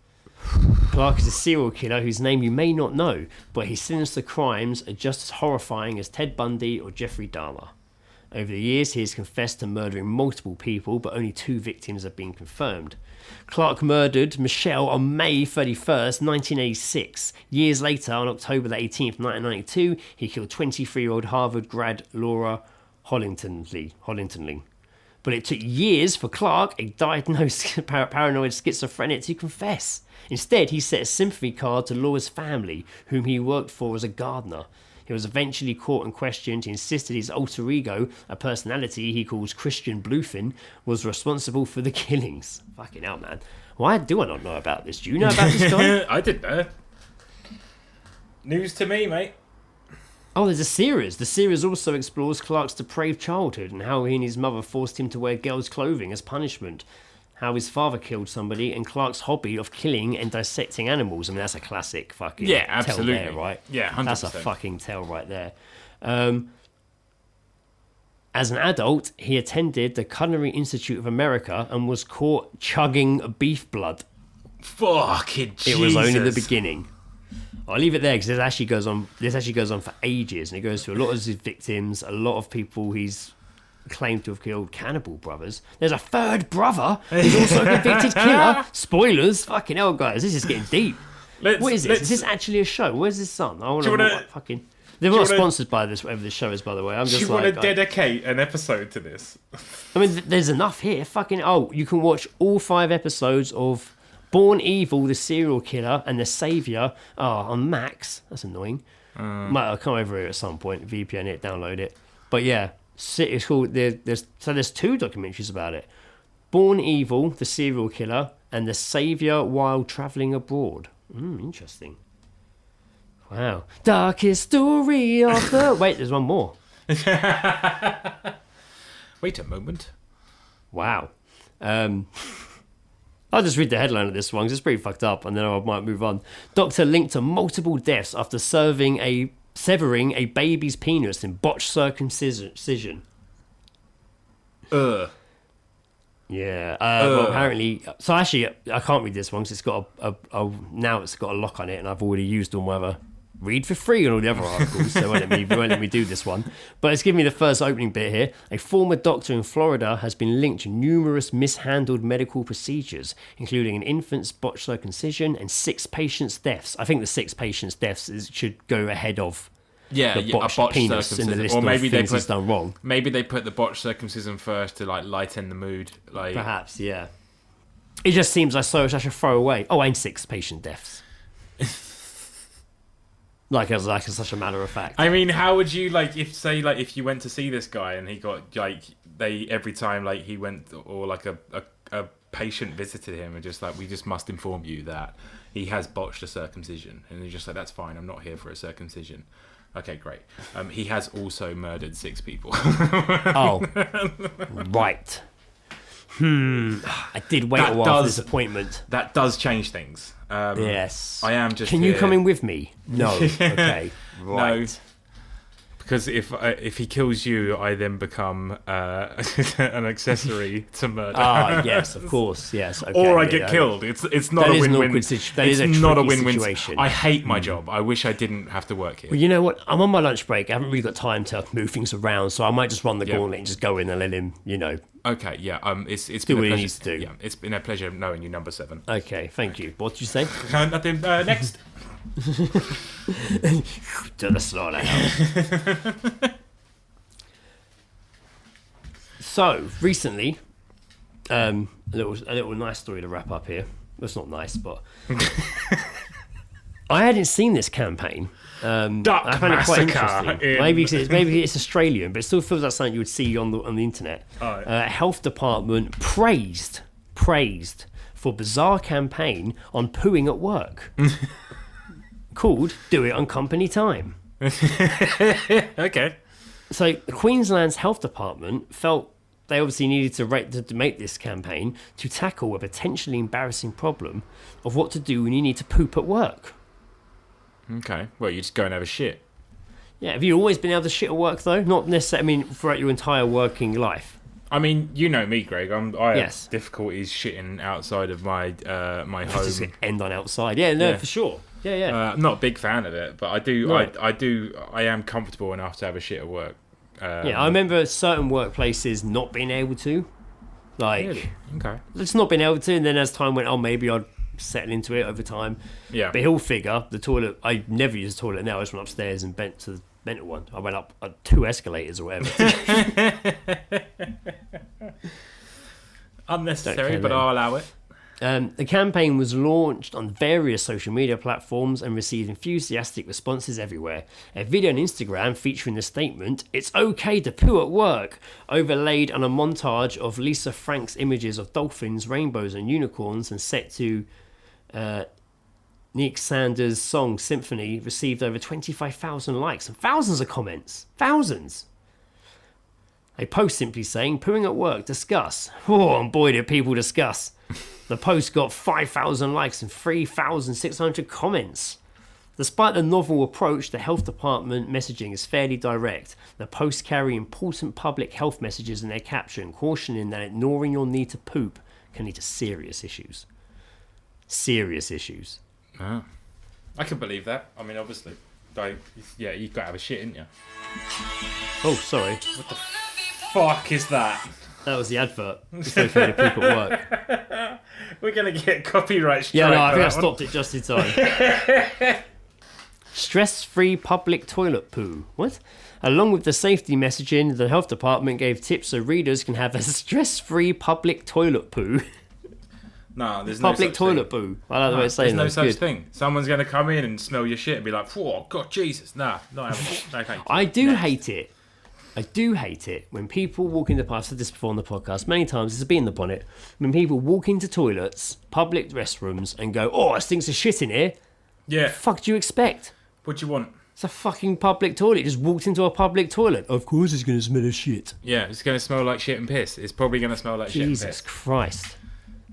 Speaker 2: Clark is a serial killer whose name you may not know, but his sinister crimes are just as horrifying as Ted Bundy or Jeffrey Dahmer. Over the years, he has confessed to murdering multiple people, but only 2 victims have been confirmed. Clark murdered Michelle on May 31st, 1986. Years later, on October 18th, 1992, he killed 23-year-old Harvard grad Laura Hollingtonley. But it took years for Clark, a diagnosed paranoid schizophrenic, to confess. Instead, he sent a sympathy card to Laura's family, whom he worked for as a gardener. He was eventually caught and questioned. He insisted his alter ego, a personality he calls Christian Bluefin, was responsible for the killings. Fucking hell, man. Why do I not know about this? Do you know about this guy?
Speaker 3: I didn't know. News to me, mate.
Speaker 2: Oh, there's a series. The series also explores Clark's depraved childhood and how he and his mother forced him to wear girls' clothing as punishment. How his father killed somebody, and Clark's hobby of killing and dissecting animals. I mean, that's a classic fucking
Speaker 3: Yeah,
Speaker 2: tell
Speaker 3: absolutely.
Speaker 2: there, right?
Speaker 3: Yeah, 100%.
Speaker 2: That's a fucking tell right there. As an adult, he attended the Culinary Institute of America and was caught chugging beef blood.
Speaker 3: Fucking Jesus.
Speaker 2: It was only the beginning. I'll leave it there because this actually goes on for ages, and it goes to a lot of his victims, a lot of people he's claimed to have killed, cannibal brothers. There's a third brother who's also a convicted killer. Spoilers. Fucking hell, guys, this is getting deep. What is this? Is this actually a show? Where's this on? I want to fucking... They're not sponsored by this, whatever this show is, by the way. I'm just
Speaker 3: Do you want to dedicate an episode to this?
Speaker 2: I mean, there's enough here. Fucking... Oh, you can watch all 5 episodes of Born Evil, the serial killer, and the Saviour on Max. That's annoying. I'll come over here at some point, VPN it, download it. But yeah, it's called... There's 2 documentaries about it. Born Evil, the serial killer, and the Saviour while travelling abroad. Interesting. Wow. Darkest story of the... Wait, there's one more.
Speaker 3: Wait a moment.
Speaker 2: Wow. I'll just read the headline of this one because it's pretty fucked up, and then I might move on. Doctor linked to multiple deaths after severing a baby's penis in botched circumcision.
Speaker 3: Ugh.
Speaker 2: Yeah. Well, apparently, so actually, I can't read this one because it's got now it's got a lock on it, and I've already used all my other read for free on all the other articles, so it won't let me do this one. But it's giving me the first opening bit here. A former doctor in Florida has been linked to numerous mishandled medical procedures, including an infant's botched circumcision and 6 patients' deaths. I think the 6 patients' deaths should go ahead of the botched penis in the list of things he's done wrong.
Speaker 3: Maybe they put the botched circumcision first to like lighten the mood. Like
Speaker 2: perhaps, yeah. It just seems like so much I should throw away. Oh, and 6 patient deaths. Like as such a matter of fact.
Speaker 3: I mean, how would you if you went to see this guy and he got every time he went or a patient visited him and just we just must inform you that he has botched a circumcision, and you're just like, that's fine, I'm not here for a circumcision. Okay, great. He has also murdered 6 people.
Speaker 2: Oh, right. I did wait a while for this appointment.
Speaker 3: That does change things.
Speaker 2: Yes.
Speaker 3: I am just.
Speaker 2: Can you come in with me? No. Okay. Right.
Speaker 3: No. Because if he kills you, I then become an accessory to murder.
Speaker 2: Yes, of course, yes. Okay,
Speaker 3: or I get killed. It's not a win-win. It's not a win-win situation. I hate my job. I wish I didn't have to work here.
Speaker 2: Well, you know what? I'm on my lunch break. I haven't really got time to move things around, so I might just run the gauntlet and just go in and let him,
Speaker 3: Okay, yeah. It's
Speaker 2: do
Speaker 3: been
Speaker 2: what
Speaker 3: a
Speaker 2: he
Speaker 3: pleasure.
Speaker 2: needs to do.
Speaker 3: Yeah, it's been a pleasure knowing you, number 7.
Speaker 2: Okay, thank you. What did you say?
Speaker 3: Nothing. Next.
Speaker 2: To the slaughterhouse. So recently, a little nice story to wrap up here. It's not nice, but I hadn't seen this campaign.
Speaker 3: Duck
Speaker 2: I found it quite
Speaker 3: massacre
Speaker 2: interesting. Maybe it's Australian, but it still feels like something you would see on the internet. Health department praised for bizarre campaign on pooing at work. Called "Do It on Company Time."
Speaker 3: Okay.
Speaker 2: So Queensland's health department felt they obviously needed to make this campaign to tackle a potentially embarrassing problem of what to do when you need to poop at work.
Speaker 3: Okay. Well, you just go and have a shit.
Speaker 2: Yeah. Have you always been able to shit at work though? Not necessarily. I mean, throughout your entire working life.
Speaker 3: I mean, you know me, Greg. I
Speaker 2: Yes.
Speaker 3: have difficulties shitting outside of my my home.
Speaker 2: Just end on outside. Yeah. No, for sure. Yeah.
Speaker 3: I'm not a big fan of it, but I do.
Speaker 2: Right.
Speaker 3: I am comfortable enough to have a shit at work.
Speaker 2: I remember certain workplaces not being able to,
Speaker 3: Really? Okay.
Speaker 2: just not being able to, and then as time went on, maybe I'd settle into it over time.
Speaker 3: Yeah.
Speaker 2: But he'll figure the toilet. I never use the toilet now. I just went upstairs and bent to the mental one. I went up 2 escalators or whatever.
Speaker 3: Unnecessary, but I'll allow it.
Speaker 2: The campaign was launched on various social media platforms and received enthusiastic responses everywhere. A video on Instagram featuring the statement, "It's okay to poo at work," overlaid on a montage of Lisa Frank's images of dolphins, rainbows and unicorns and set to Nick Sanders' song Symphony, received over 25,000 likes and thousands of comments. Thousands! A post simply saying, "Pooing at work, discuss." Oh, and boy did people discuss. The post got 5,000 likes and 3,600 comments. Despite the novel approach, the health department messaging is fairly direct. The posts carry important public health messages in their caption, cautioning that ignoring your need to poop can lead to serious issues. Serious issues.
Speaker 3: Oh. I can believe that. I mean, obviously. You've got to have a shit, ain't you?
Speaker 2: Oh, sorry.
Speaker 3: What the fuck is that?
Speaker 2: That was the advert. It's okay to poop at work.
Speaker 3: We're going to get copyright strike.
Speaker 2: Yeah, no, I
Speaker 3: for
Speaker 2: think I
Speaker 3: that one.
Speaker 2: stopped it just in time. Stress-free public toilet poo. What? Along with the safety messaging, the health department gave tips so readers can have a stress-free public toilet poo.
Speaker 3: No, there's
Speaker 2: Public
Speaker 3: no such
Speaker 2: toilet
Speaker 3: thing.
Speaker 2: poo. I like the way it's saying
Speaker 3: There's no
Speaker 2: that.
Speaker 3: such thing. Someone's going to come in and smell your shit and be like, "Oh, God, Jesus." Nah, not having it. No, thank you.
Speaker 2: I do hate it. I do hate it when people walk into, I've said this before on the podcast many times, it's a bee in the bonnet, when people walk into toilets, public restrooms, and go, "Oh, it stinks of shit in here."
Speaker 3: Yeah.
Speaker 2: What the fuck do you expect?
Speaker 3: What do you want?
Speaker 2: It's a fucking public toilet. Just walked into a public toilet. Of course it's going to smell of shit.
Speaker 3: Yeah, it's going to smell like shit and piss. It's probably going to smell like shit and
Speaker 2: Jesus
Speaker 3: piss.
Speaker 2: Christ.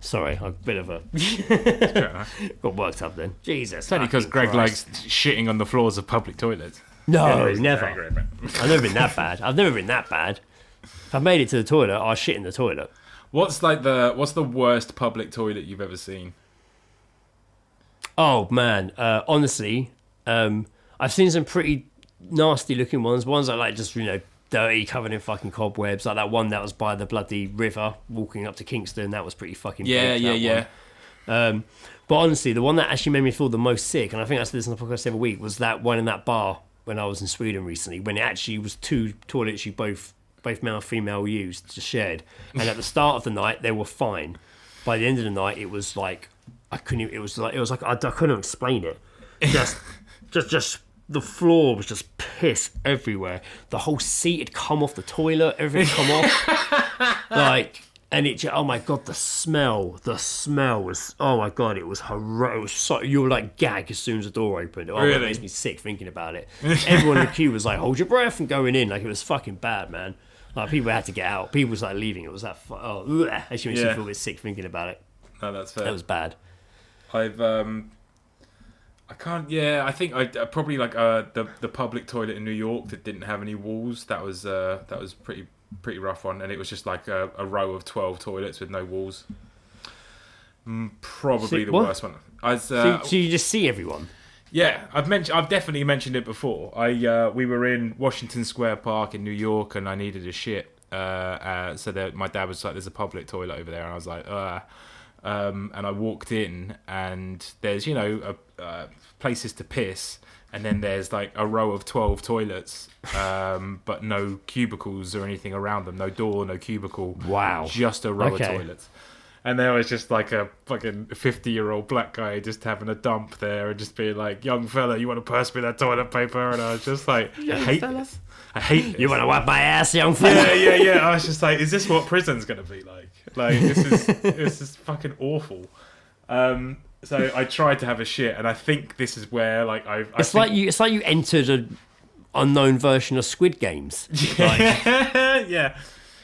Speaker 2: Sorry, I'm a bit of a got worked up then. Jesus,
Speaker 3: It's only because Greg likes shitting on the floors of public toilets.
Speaker 2: No, never. I've never been that bad. If I made it to the toilet, I'll shit in the toilet.
Speaker 3: What's the worst public toilet you've ever seen?
Speaker 2: Oh man, honestly, I've seen some pretty nasty looking ones. Ones that like just dirty, covered in fucking cobwebs. Like that one that was by the bloody river, walking up to Kingston. That was pretty fucking
Speaker 3: Yeah.
Speaker 2: But honestly, the one that actually made me feel the most sick, and I think I said this on the podcast every week, was that one in that bar when I was in Sweden recently, when it actually was two toilets you both male and female used, just shared. And at the start of the night, they were fine. By the end of the night, it was like I couldn't explain it. Just the floor was just piss everywhere. The whole seat had come off the toilet. Everything had come off. And it, oh my God, the smell was, oh my God, it was horrendous. It was so, you were like gag as soon as the door opened. Oh, really? It makes me sick thinking about it. Everyone in the queue was like, hold your breath and going in. Like, it was fucking bad, man. Like, people had to get out. People was like leaving. It was that, actually makes me feel a bit sick thinking about it.
Speaker 3: No, that's fair.
Speaker 2: That was bad.
Speaker 3: I think I probably like the public toilet in New York that didn't have any walls. That was pretty rough one, and it was just like a row of 12 toilets with no walls. Probably the worst one.
Speaker 2: So you just see everyone?
Speaker 3: Yeah, I've definitely mentioned it before. We were in Washington Square Park in New York, and I needed a shit. So my dad was like, "There's a public toilet over there," and I was like, and I walked in, and there's places to piss. And then there's like a row of 12 toilets, but no cubicles or anything around them. No door, no cubicle.
Speaker 2: Wow.
Speaker 3: Just a row of toilets. And there was just like a fucking 50-year-old black guy just having a dump there and just being like, "Young fella, you want to pass me that toilet paper?" And I was just like, I hate this.
Speaker 2: You want to wipe my ass, young fella?
Speaker 3: Yeah. I was just like, is this what prison's going to be like? Like, this is fucking awful. So I tried to have a shit, and I think this is where it's like you entered an
Speaker 2: unknown version of Squid Games.
Speaker 3: Yeah.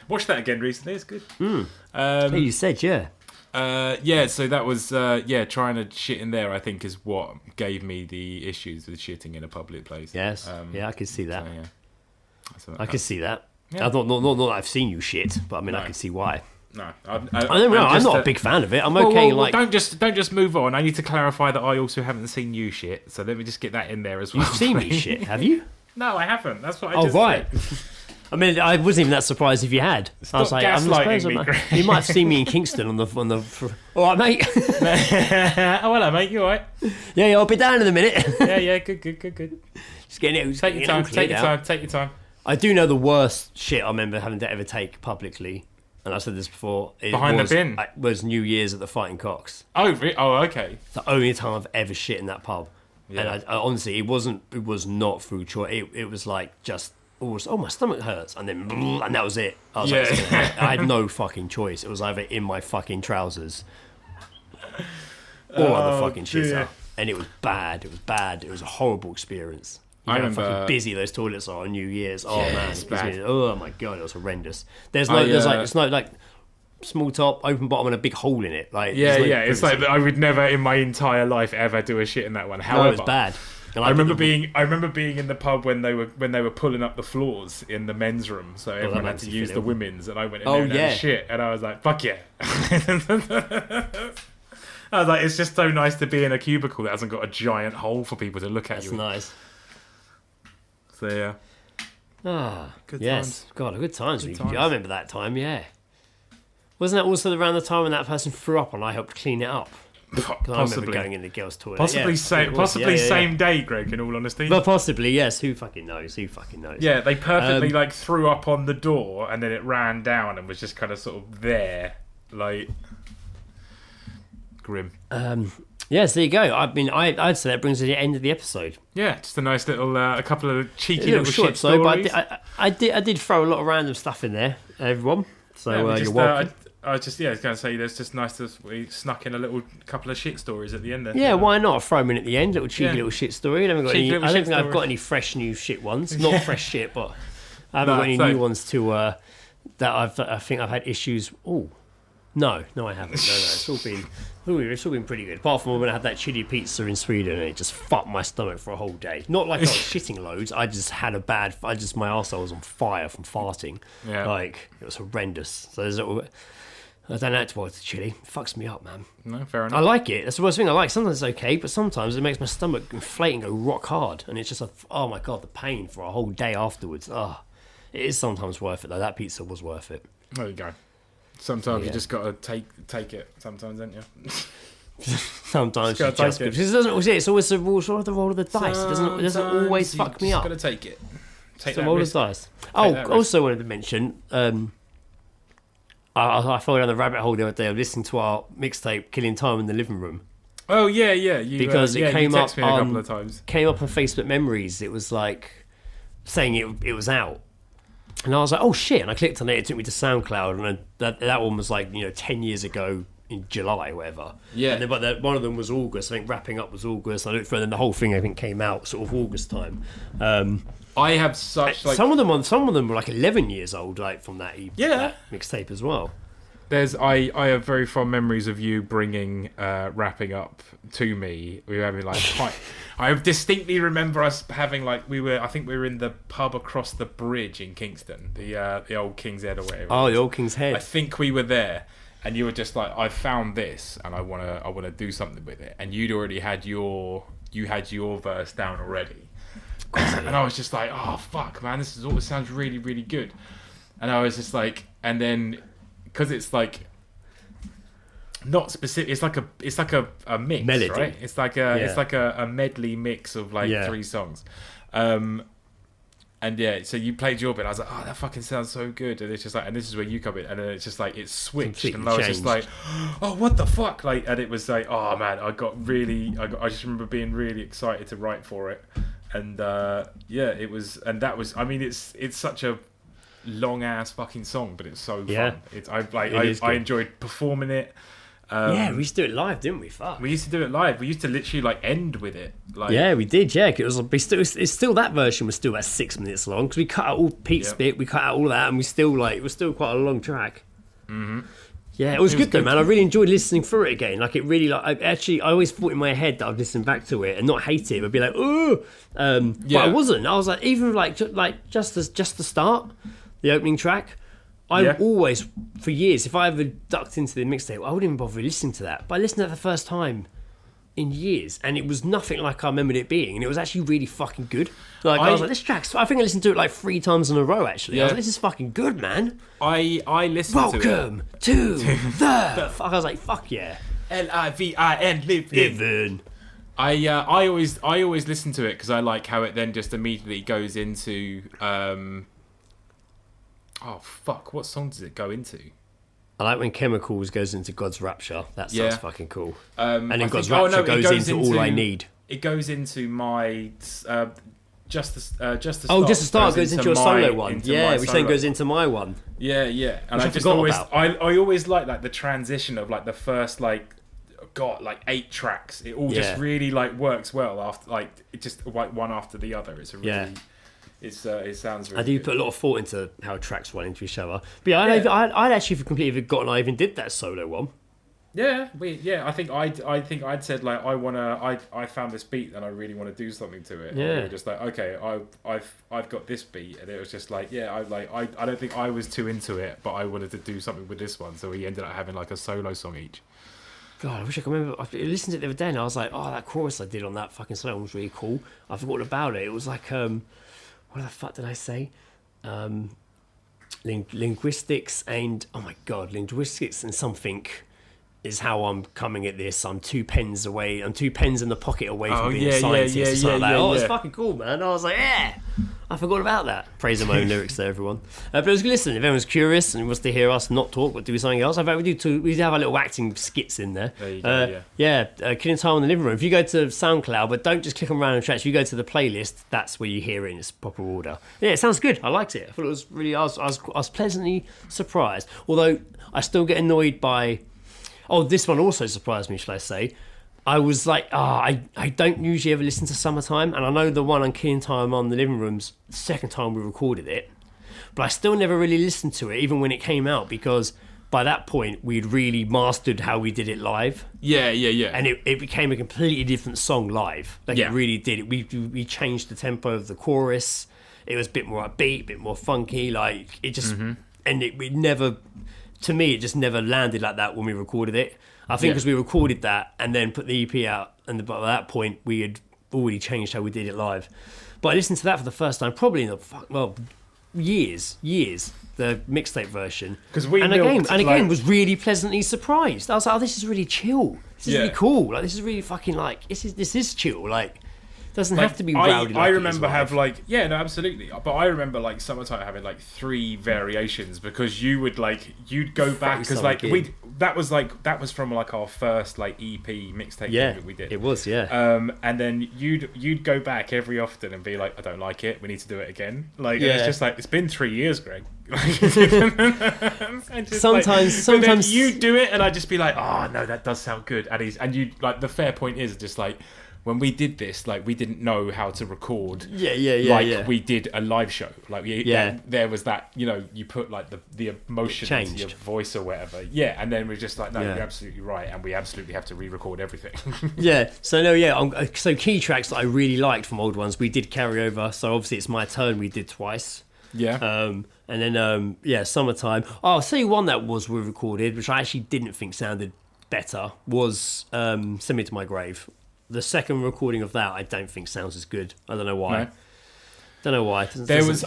Speaker 3: Watched that again recently. It's good.
Speaker 2: You said
Speaker 3: So that was trying to shit in there, I think, is what gave me the issues with shitting in a public place.
Speaker 2: Yes. I can see that.
Speaker 3: So,
Speaker 2: I can see that.
Speaker 3: Yeah.
Speaker 2: Not that I've seen you shit, but I mean, I can see why.
Speaker 3: No,
Speaker 2: I'm not a big fan of it. I'm okay.
Speaker 3: Don't just move on. I need to clarify that I also haven't seen you shit. So let me just get that in there as well.
Speaker 2: You've seen me shit, have you?
Speaker 3: No, I haven't. That's what I just said.
Speaker 2: I mean, I wasn't even that surprised if you had.
Speaker 3: Stop, I was like, gaslighting me.
Speaker 2: You might have seen me in Kingston on the. All right, mate.
Speaker 3: Oh, hello, mate. You all right?
Speaker 2: Yeah, I'll be down in a minute.
Speaker 3: Yeah. Good.
Speaker 2: Just getting it.
Speaker 3: Take your time.
Speaker 2: I do know the worst shit I remember having to ever take publicly. And I said this before.
Speaker 3: Behind the bin?
Speaker 2: Was New Year's at the Fighting Cocks.
Speaker 3: Oh, okay.
Speaker 2: It's the only time I've ever shit in that pub. Yeah. And I honestly, it was not through choice. It was like just, my stomach hurts. And then, and that was it. I was like, I had no fucking choice. It was either in my fucking trousers or other fucking shit out. And it was bad. It was a horrible experience. I remember how fucking busy those toilets are on New Year's. Oh man, it's bad. Oh my God, it was horrendous. It's like small top, open bottom, and a big hole in it. It's like I would never in my entire life ever do a shit in that one. However, it was bad.
Speaker 3: I remember being in the pub when they were pulling up the floors in the men's room, so everyone had to use the women's, and I went in there and had shit, and I was like, fuck yeah. I was like, it's just so nice to be in a cubicle that hasn't got a giant hole for people to look at.
Speaker 2: That's nice.
Speaker 3: So yeah.
Speaker 2: Good times. God, good times. I remember that time. Yeah. Wasn't that also around the time when that person threw up and I helped clean it up?
Speaker 3: Possibly.
Speaker 2: I remember going in the girls' toilet.
Speaker 3: Possibly same day, Greg. In all honesty.
Speaker 2: But possibly, yes. Who fucking knows?
Speaker 3: Yeah, they perfectly threw up on the door and then it ran down and was just kind of sort of there, like grim.
Speaker 2: Yes, there you go. I mean, I'd say that brings us to the end of the episode.
Speaker 3: Yeah, just a nice little, a couple of cheeky little
Speaker 2: short
Speaker 3: shit stories.
Speaker 2: But I did throw a lot of random stuff in there, everyone. So you're welcome.
Speaker 3: I was going to say, it's just nice that we snuck in a little couple of shit stories at the end there.
Speaker 2: Yeah, why not? Throw them in at the end, little shit story. I don't think I've got any fresh new shit ones. Not fresh shit, but I haven't got any new ones to that I think I've had issues. Oh, No, I haven't. No, it's all been pretty good. Apart from when I had that chili pizza in Sweden, and it just fucked my stomach for a whole day. Not like I was shitting loads. I just had my arsehole was on fire from farting.
Speaker 3: Yeah.
Speaker 2: Like it was horrendous. So I don't like to watch the chili. It fucks me up, man.
Speaker 3: No, fair
Speaker 2: I
Speaker 3: enough.
Speaker 2: like it. That's the worst thing I like. Sometimes it's okay, but sometimes it makes my stomach inflate and go rock hard, and it's just oh my god, the pain for a whole day afterwards. Oh, it is sometimes worth it though. That pizza was worth it.
Speaker 3: There you go. Sometimes you
Speaker 2: Yeah.
Speaker 3: just gotta take it. Sometimes, don't you?
Speaker 2: Sometimes you
Speaker 3: Just gotta
Speaker 2: just
Speaker 3: take it.
Speaker 2: because it doesn't. It's always the roll of the dice. It doesn't always
Speaker 3: Sometimes
Speaker 2: fuck me
Speaker 3: you
Speaker 2: up.
Speaker 3: just gotta take it. Take
Speaker 2: It's the
Speaker 3: that
Speaker 2: roll of
Speaker 3: risk.
Speaker 2: the dice.
Speaker 3: that
Speaker 2: Oh,
Speaker 3: risk.
Speaker 2: also wanted to mention. I fell down the rabbit hole the other day of listening to our mixtape "Killing Time" in the living room.
Speaker 3: Oh yeah. You,
Speaker 2: Because it
Speaker 3: you
Speaker 2: came
Speaker 3: text
Speaker 2: up
Speaker 3: me a couple
Speaker 2: on-
Speaker 3: of times.
Speaker 2: Came up on Facebook Memories. It was like saying it was out. And I was like, oh shit! And I clicked on it. It took me to SoundCloud, and that one was like 10 years ago in July, or whatever.
Speaker 3: Yeah.
Speaker 2: And then, but one of them was August. I think wrapping up was August. And I looked through, and then the whole thing I think came out sort of August time.
Speaker 3: I have such like
Speaker 2: some of them were like 11 years old, like from that that mixtape as well.
Speaker 3: I have very fond memories of you bringing wrapping up to me. We were having like quite. I distinctly remember us having like I think we were in the pub across the bridge in Kingston, the old King's Head or whatever.
Speaker 2: Oh, the old King's Head.
Speaker 3: I think we were there, and you were just like, I found this, and I wanna do something with it, and you'd already had your verse down already, and I was just like, oh fuck, man, this always sounds really really good, and I was just like, and then because it's like. Not specific. It's like a mix,
Speaker 2: Melody.
Speaker 3: right? It's like a medley mix of like 3 songs, and yeah. So you played your bit. I was like, oh, that fucking sounds so good. And it's just like, and this is where you come in, and then it's just like it switched,
Speaker 2: Completely
Speaker 3: and I was just
Speaker 2: changed.
Speaker 3: like, oh, what the fuck? Like, and it was like, oh man, I just remember being really excited to write for it, and it was, and that was. I mean, it's such a long ass fucking song, but it's so fun. I enjoyed performing it.
Speaker 2: Yeah, we used to do it live, didn't we? Fuck.
Speaker 3: We used to do it live. We used to literally like end with it. Like,
Speaker 2: Yeah, we did. Yeah, it's still that version was still about 6 minutes long because we cut out all Pete's bit, we cut out all that, and it was still quite a long track. Mm-hmm. Yeah, it was good though, man. I really enjoyed listening through it again. Like it really, like I always thought in my head that I'd listen back to it and not hate it, but be like, oh, but I wasn't. I was like, even just the start, the opening track. I always, for years, if I ever ducked into the mixtape, I wouldn't even bother listening to that. But I listened to that the first time in years, and it was nothing like I remembered it being, and it was actually really fucking good. Like I was like, this track's. I think I listened to it like 3 times in a row. Actually, I was like, this is fucking good, man.
Speaker 3: I listened
Speaker 2: Welcome to the. I was like, fuck yeah.
Speaker 3: Livin.
Speaker 2: Livin.
Speaker 3: I always listen to it because I like how it then just immediately goes into. Oh fuck! What song does it go into?
Speaker 2: I like when Chemicals goes into God's Rapture. That sounds fucking cool. And then
Speaker 3: I
Speaker 2: God's
Speaker 3: think-
Speaker 2: Rapture
Speaker 3: it
Speaker 2: goes into All I Need.
Speaker 3: It goes into my just the start.
Speaker 2: Just the start goes into your solo one. Yeah, which then goes into my one.
Speaker 3: Yeah. And
Speaker 2: Which
Speaker 3: I
Speaker 2: I
Speaker 3: just
Speaker 2: forgot
Speaker 3: always
Speaker 2: about.
Speaker 3: I always like the transition of like the first like 8 tracks. It all just really like works well after like it just like one after the other. It's a really it sounds really
Speaker 2: I do
Speaker 3: good.
Speaker 2: put a lot of thought into how tracks run into each other. But yeah, I'd actually completely forgotten I even did that solo one.
Speaker 3: Yeah, I think I'd said like I found this beat and I really want to do something to it.
Speaker 2: Yeah.
Speaker 3: And we were just like, okay, I've got this beat, and it was just like, I don't think I was too into it, but I wanted to do something with this one, so we ended up having like a solo song each.
Speaker 2: God, I wish I could remember. I listened to it the other day and I was like, oh, that chorus I did on that fucking song was really cool. I forgot about it. It was like, what the fuck did I say? Linguistics and, oh my God, linguistics and something is how I'm coming at this. I'm 2 pens away. I'm 2 pens in the pocket away from being a scientist or something like that. Oh, it's fucking cool, man. I was like, yeah, I forgot about that. Praising my own lyrics there, everyone. But it was good listening. If anyone's curious and wants to hear us not talk but do something else, I bet we do have our little acting skits in there.
Speaker 3: There you go,
Speaker 2: Killing Time in the Living Room. If you go to SoundCloud, but don't just click on random tracks, you go to the playlist, that's where you hear it in its proper order. Yeah, it sounds good. I liked it. I thought it was really, I was pleasantly surprised. Although I still get annoyed by... Oh, this one also surprised me, shall I say. I was like, I don't usually ever listen to Summertime, and I know the one on Killing Time on the Living Room's the second time we recorded it, but I still never really listened to it, even when it came out, because by that point we'd really mastered how we did it live.
Speaker 3: Yeah.
Speaker 2: And it became a completely different song live. Like
Speaker 3: Yeah.
Speaker 2: it really did. We changed the tempo of the chorus. It was a bit more upbeat, a bit more funky. Like it just, and we never, to me, it just never landed like that when we recorded it. I think because we recorded that and then put the EP out, and by that point we had already changed how we did it live. But I listened to that for the first time probably in years, the mixtape version.
Speaker 3: Because we
Speaker 2: and
Speaker 3: milked,
Speaker 2: again was really pleasantly surprised. I was like, oh, this is really chill. This is really cool. Like this is really fucking like this is chill. Like doesn't have to be rowdy.
Speaker 3: I remember absolutely. But I remember like Summertime having like 3 variations because you'd go back because like that was from like our first like EP mixtape that we did.
Speaker 2: It was, yeah.
Speaker 3: And then you'd go back every often and be like, I don't like it. We need to do it again. Like and it's just like it's been 3 years, Greg. Sometimes you do it and I'd just be like, oh no, that does sound good. And you like the fair point is just like when we did this, like we didn't know how to record. We did a live show. Like there was that, you put like the emotion into your voice or whatever. Yeah, and then we're just like, no, you're absolutely right, and we absolutely have to re-record everything.
Speaker 2: So key tracks that I really liked from old ones, we did carry over. So obviously it's My Turn, we did twice.
Speaker 3: Yeah.
Speaker 2: And then Summertime. Oh, I'll tell you one that was re-recorded, which I actually didn't think sounded better, was Send Me to My Grave. The second recording of that I don't think sounds as good. I don't know why.
Speaker 3: No.
Speaker 2: Don't know why.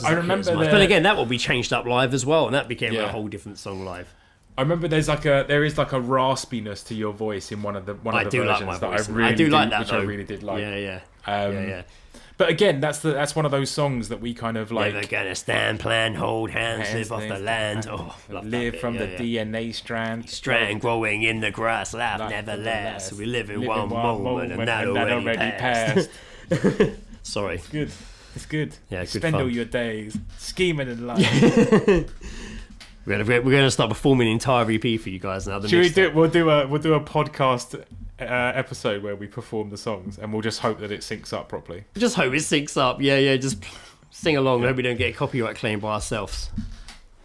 Speaker 3: I remember
Speaker 2: but again, that will be changed up live as well, and that became a whole different song live.
Speaker 3: I remember there is like a raspiness to your voice in one of the versions
Speaker 2: like
Speaker 3: that
Speaker 2: I do like that,
Speaker 3: which
Speaker 2: though.
Speaker 3: I really did like.
Speaker 2: Yeah.
Speaker 3: But again, that's one of those songs that we kind of like.
Speaker 2: Never gonna stand, plan, hold hands, live off the land.
Speaker 3: Live from the DNA strand
Speaker 2: growing in the grass. Life never lasts. We live in one moment, and that already passed. Sorry.
Speaker 3: It's good.
Speaker 2: Yeah, good
Speaker 3: Spend
Speaker 2: fun.
Speaker 3: all your days scheming in life.
Speaker 2: We're gonna start performing an entire EP for you guys now.
Speaker 3: Should we do? We'll do a podcast episode where we perform the songs, and we'll just hope that it syncs up properly.
Speaker 2: Just hope it syncs up. Yeah. Just sing along. Hope we don't get a copyright claim by ourselves.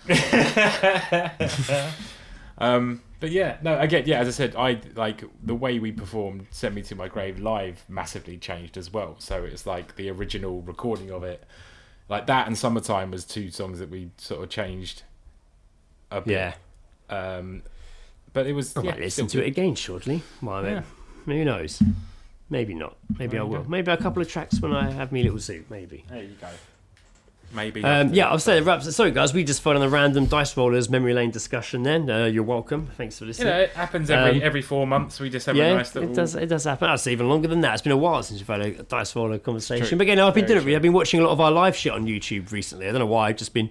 Speaker 3: But yeah, no. Again, as I said, I like the way we performed "Send Me to My Grave" live massively changed as well. So it's like the original recording of it, like that, and "Summertime" was 2 songs that we sort of changed a bit.
Speaker 2: Yeah.
Speaker 3: But it was.
Speaker 2: I might listen to it again shortly. Well, who knows? Maybe not. Maybe I will. Maybe a couple of tracks when I have me little zoo. Maybe.
Speaker 3: There you go. Maybe.
Speaker 2: I'll say it wraps. Sorry, guys, we just fell on a random Dice Rollers memory lane discussion. Then you're welcome. Thanks for listening.
Speaker 3: It happens every 4 months. We just have a nice little.
Speaker 2: It does happen. That's even longer than that. It's been a while since we've had a Dice Roller conversation.
Speaker 3: True.
Speaker 2: But again, I've been doing it. I've been watching a lot of our live shit on YouTube recently. I don't know why. I've just been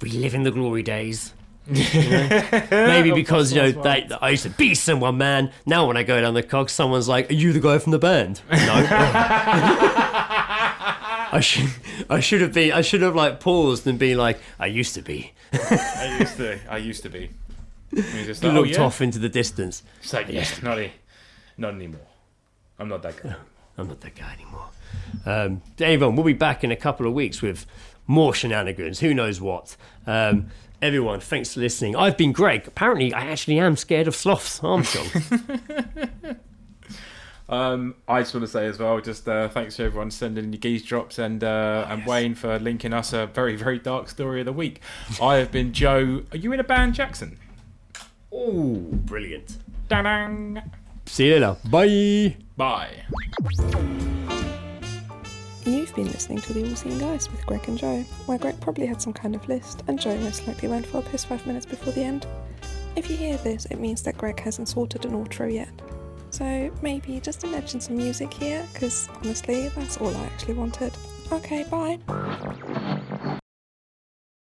Speaker 2: reliving the glory days. Maybe because I used to be someone, man. Now when I go down the cog, someone's like, "Are you the guy from the band?" No. I should have like paused and been like, "I used to be."
Speaker 3: I used to be. Just like,
Speaker 2: looked off into the distance.
Speaker 3: It's like, not anymore. I'm not that guy.
Speaker 2: I'm not that guy anymore. Everyone, we'll be back in a couple of weeks with more shenanigans. Who knows what? Everyone, thanks for listening. I've been Greg. Apparently, I actually am scared of sloths, Armstrong.
Speaker 3: I just want to say as well, just thanks to everyone sending your geese drops and Wayne for linking us a very, very dark story of the week. I have been Joe. Are you in a band, Jackson?
Speaker 2: Oh, brilliant.
Speaker 3: Da-dang.
Speaker 2: See you later. Bye.
Speaker 3: Bye.
Speaker 5: You've been listening to The All Seeing Guys with Greg and Joe, where Greg probably had some kind of list and Joe most likely went for a piss 5 minutes before the end. If you hear this, it means that Greg hasn't sorted an outro yet. So maybe just imagine some music here, because honestly, that's all I actually wanted. Okay, bye.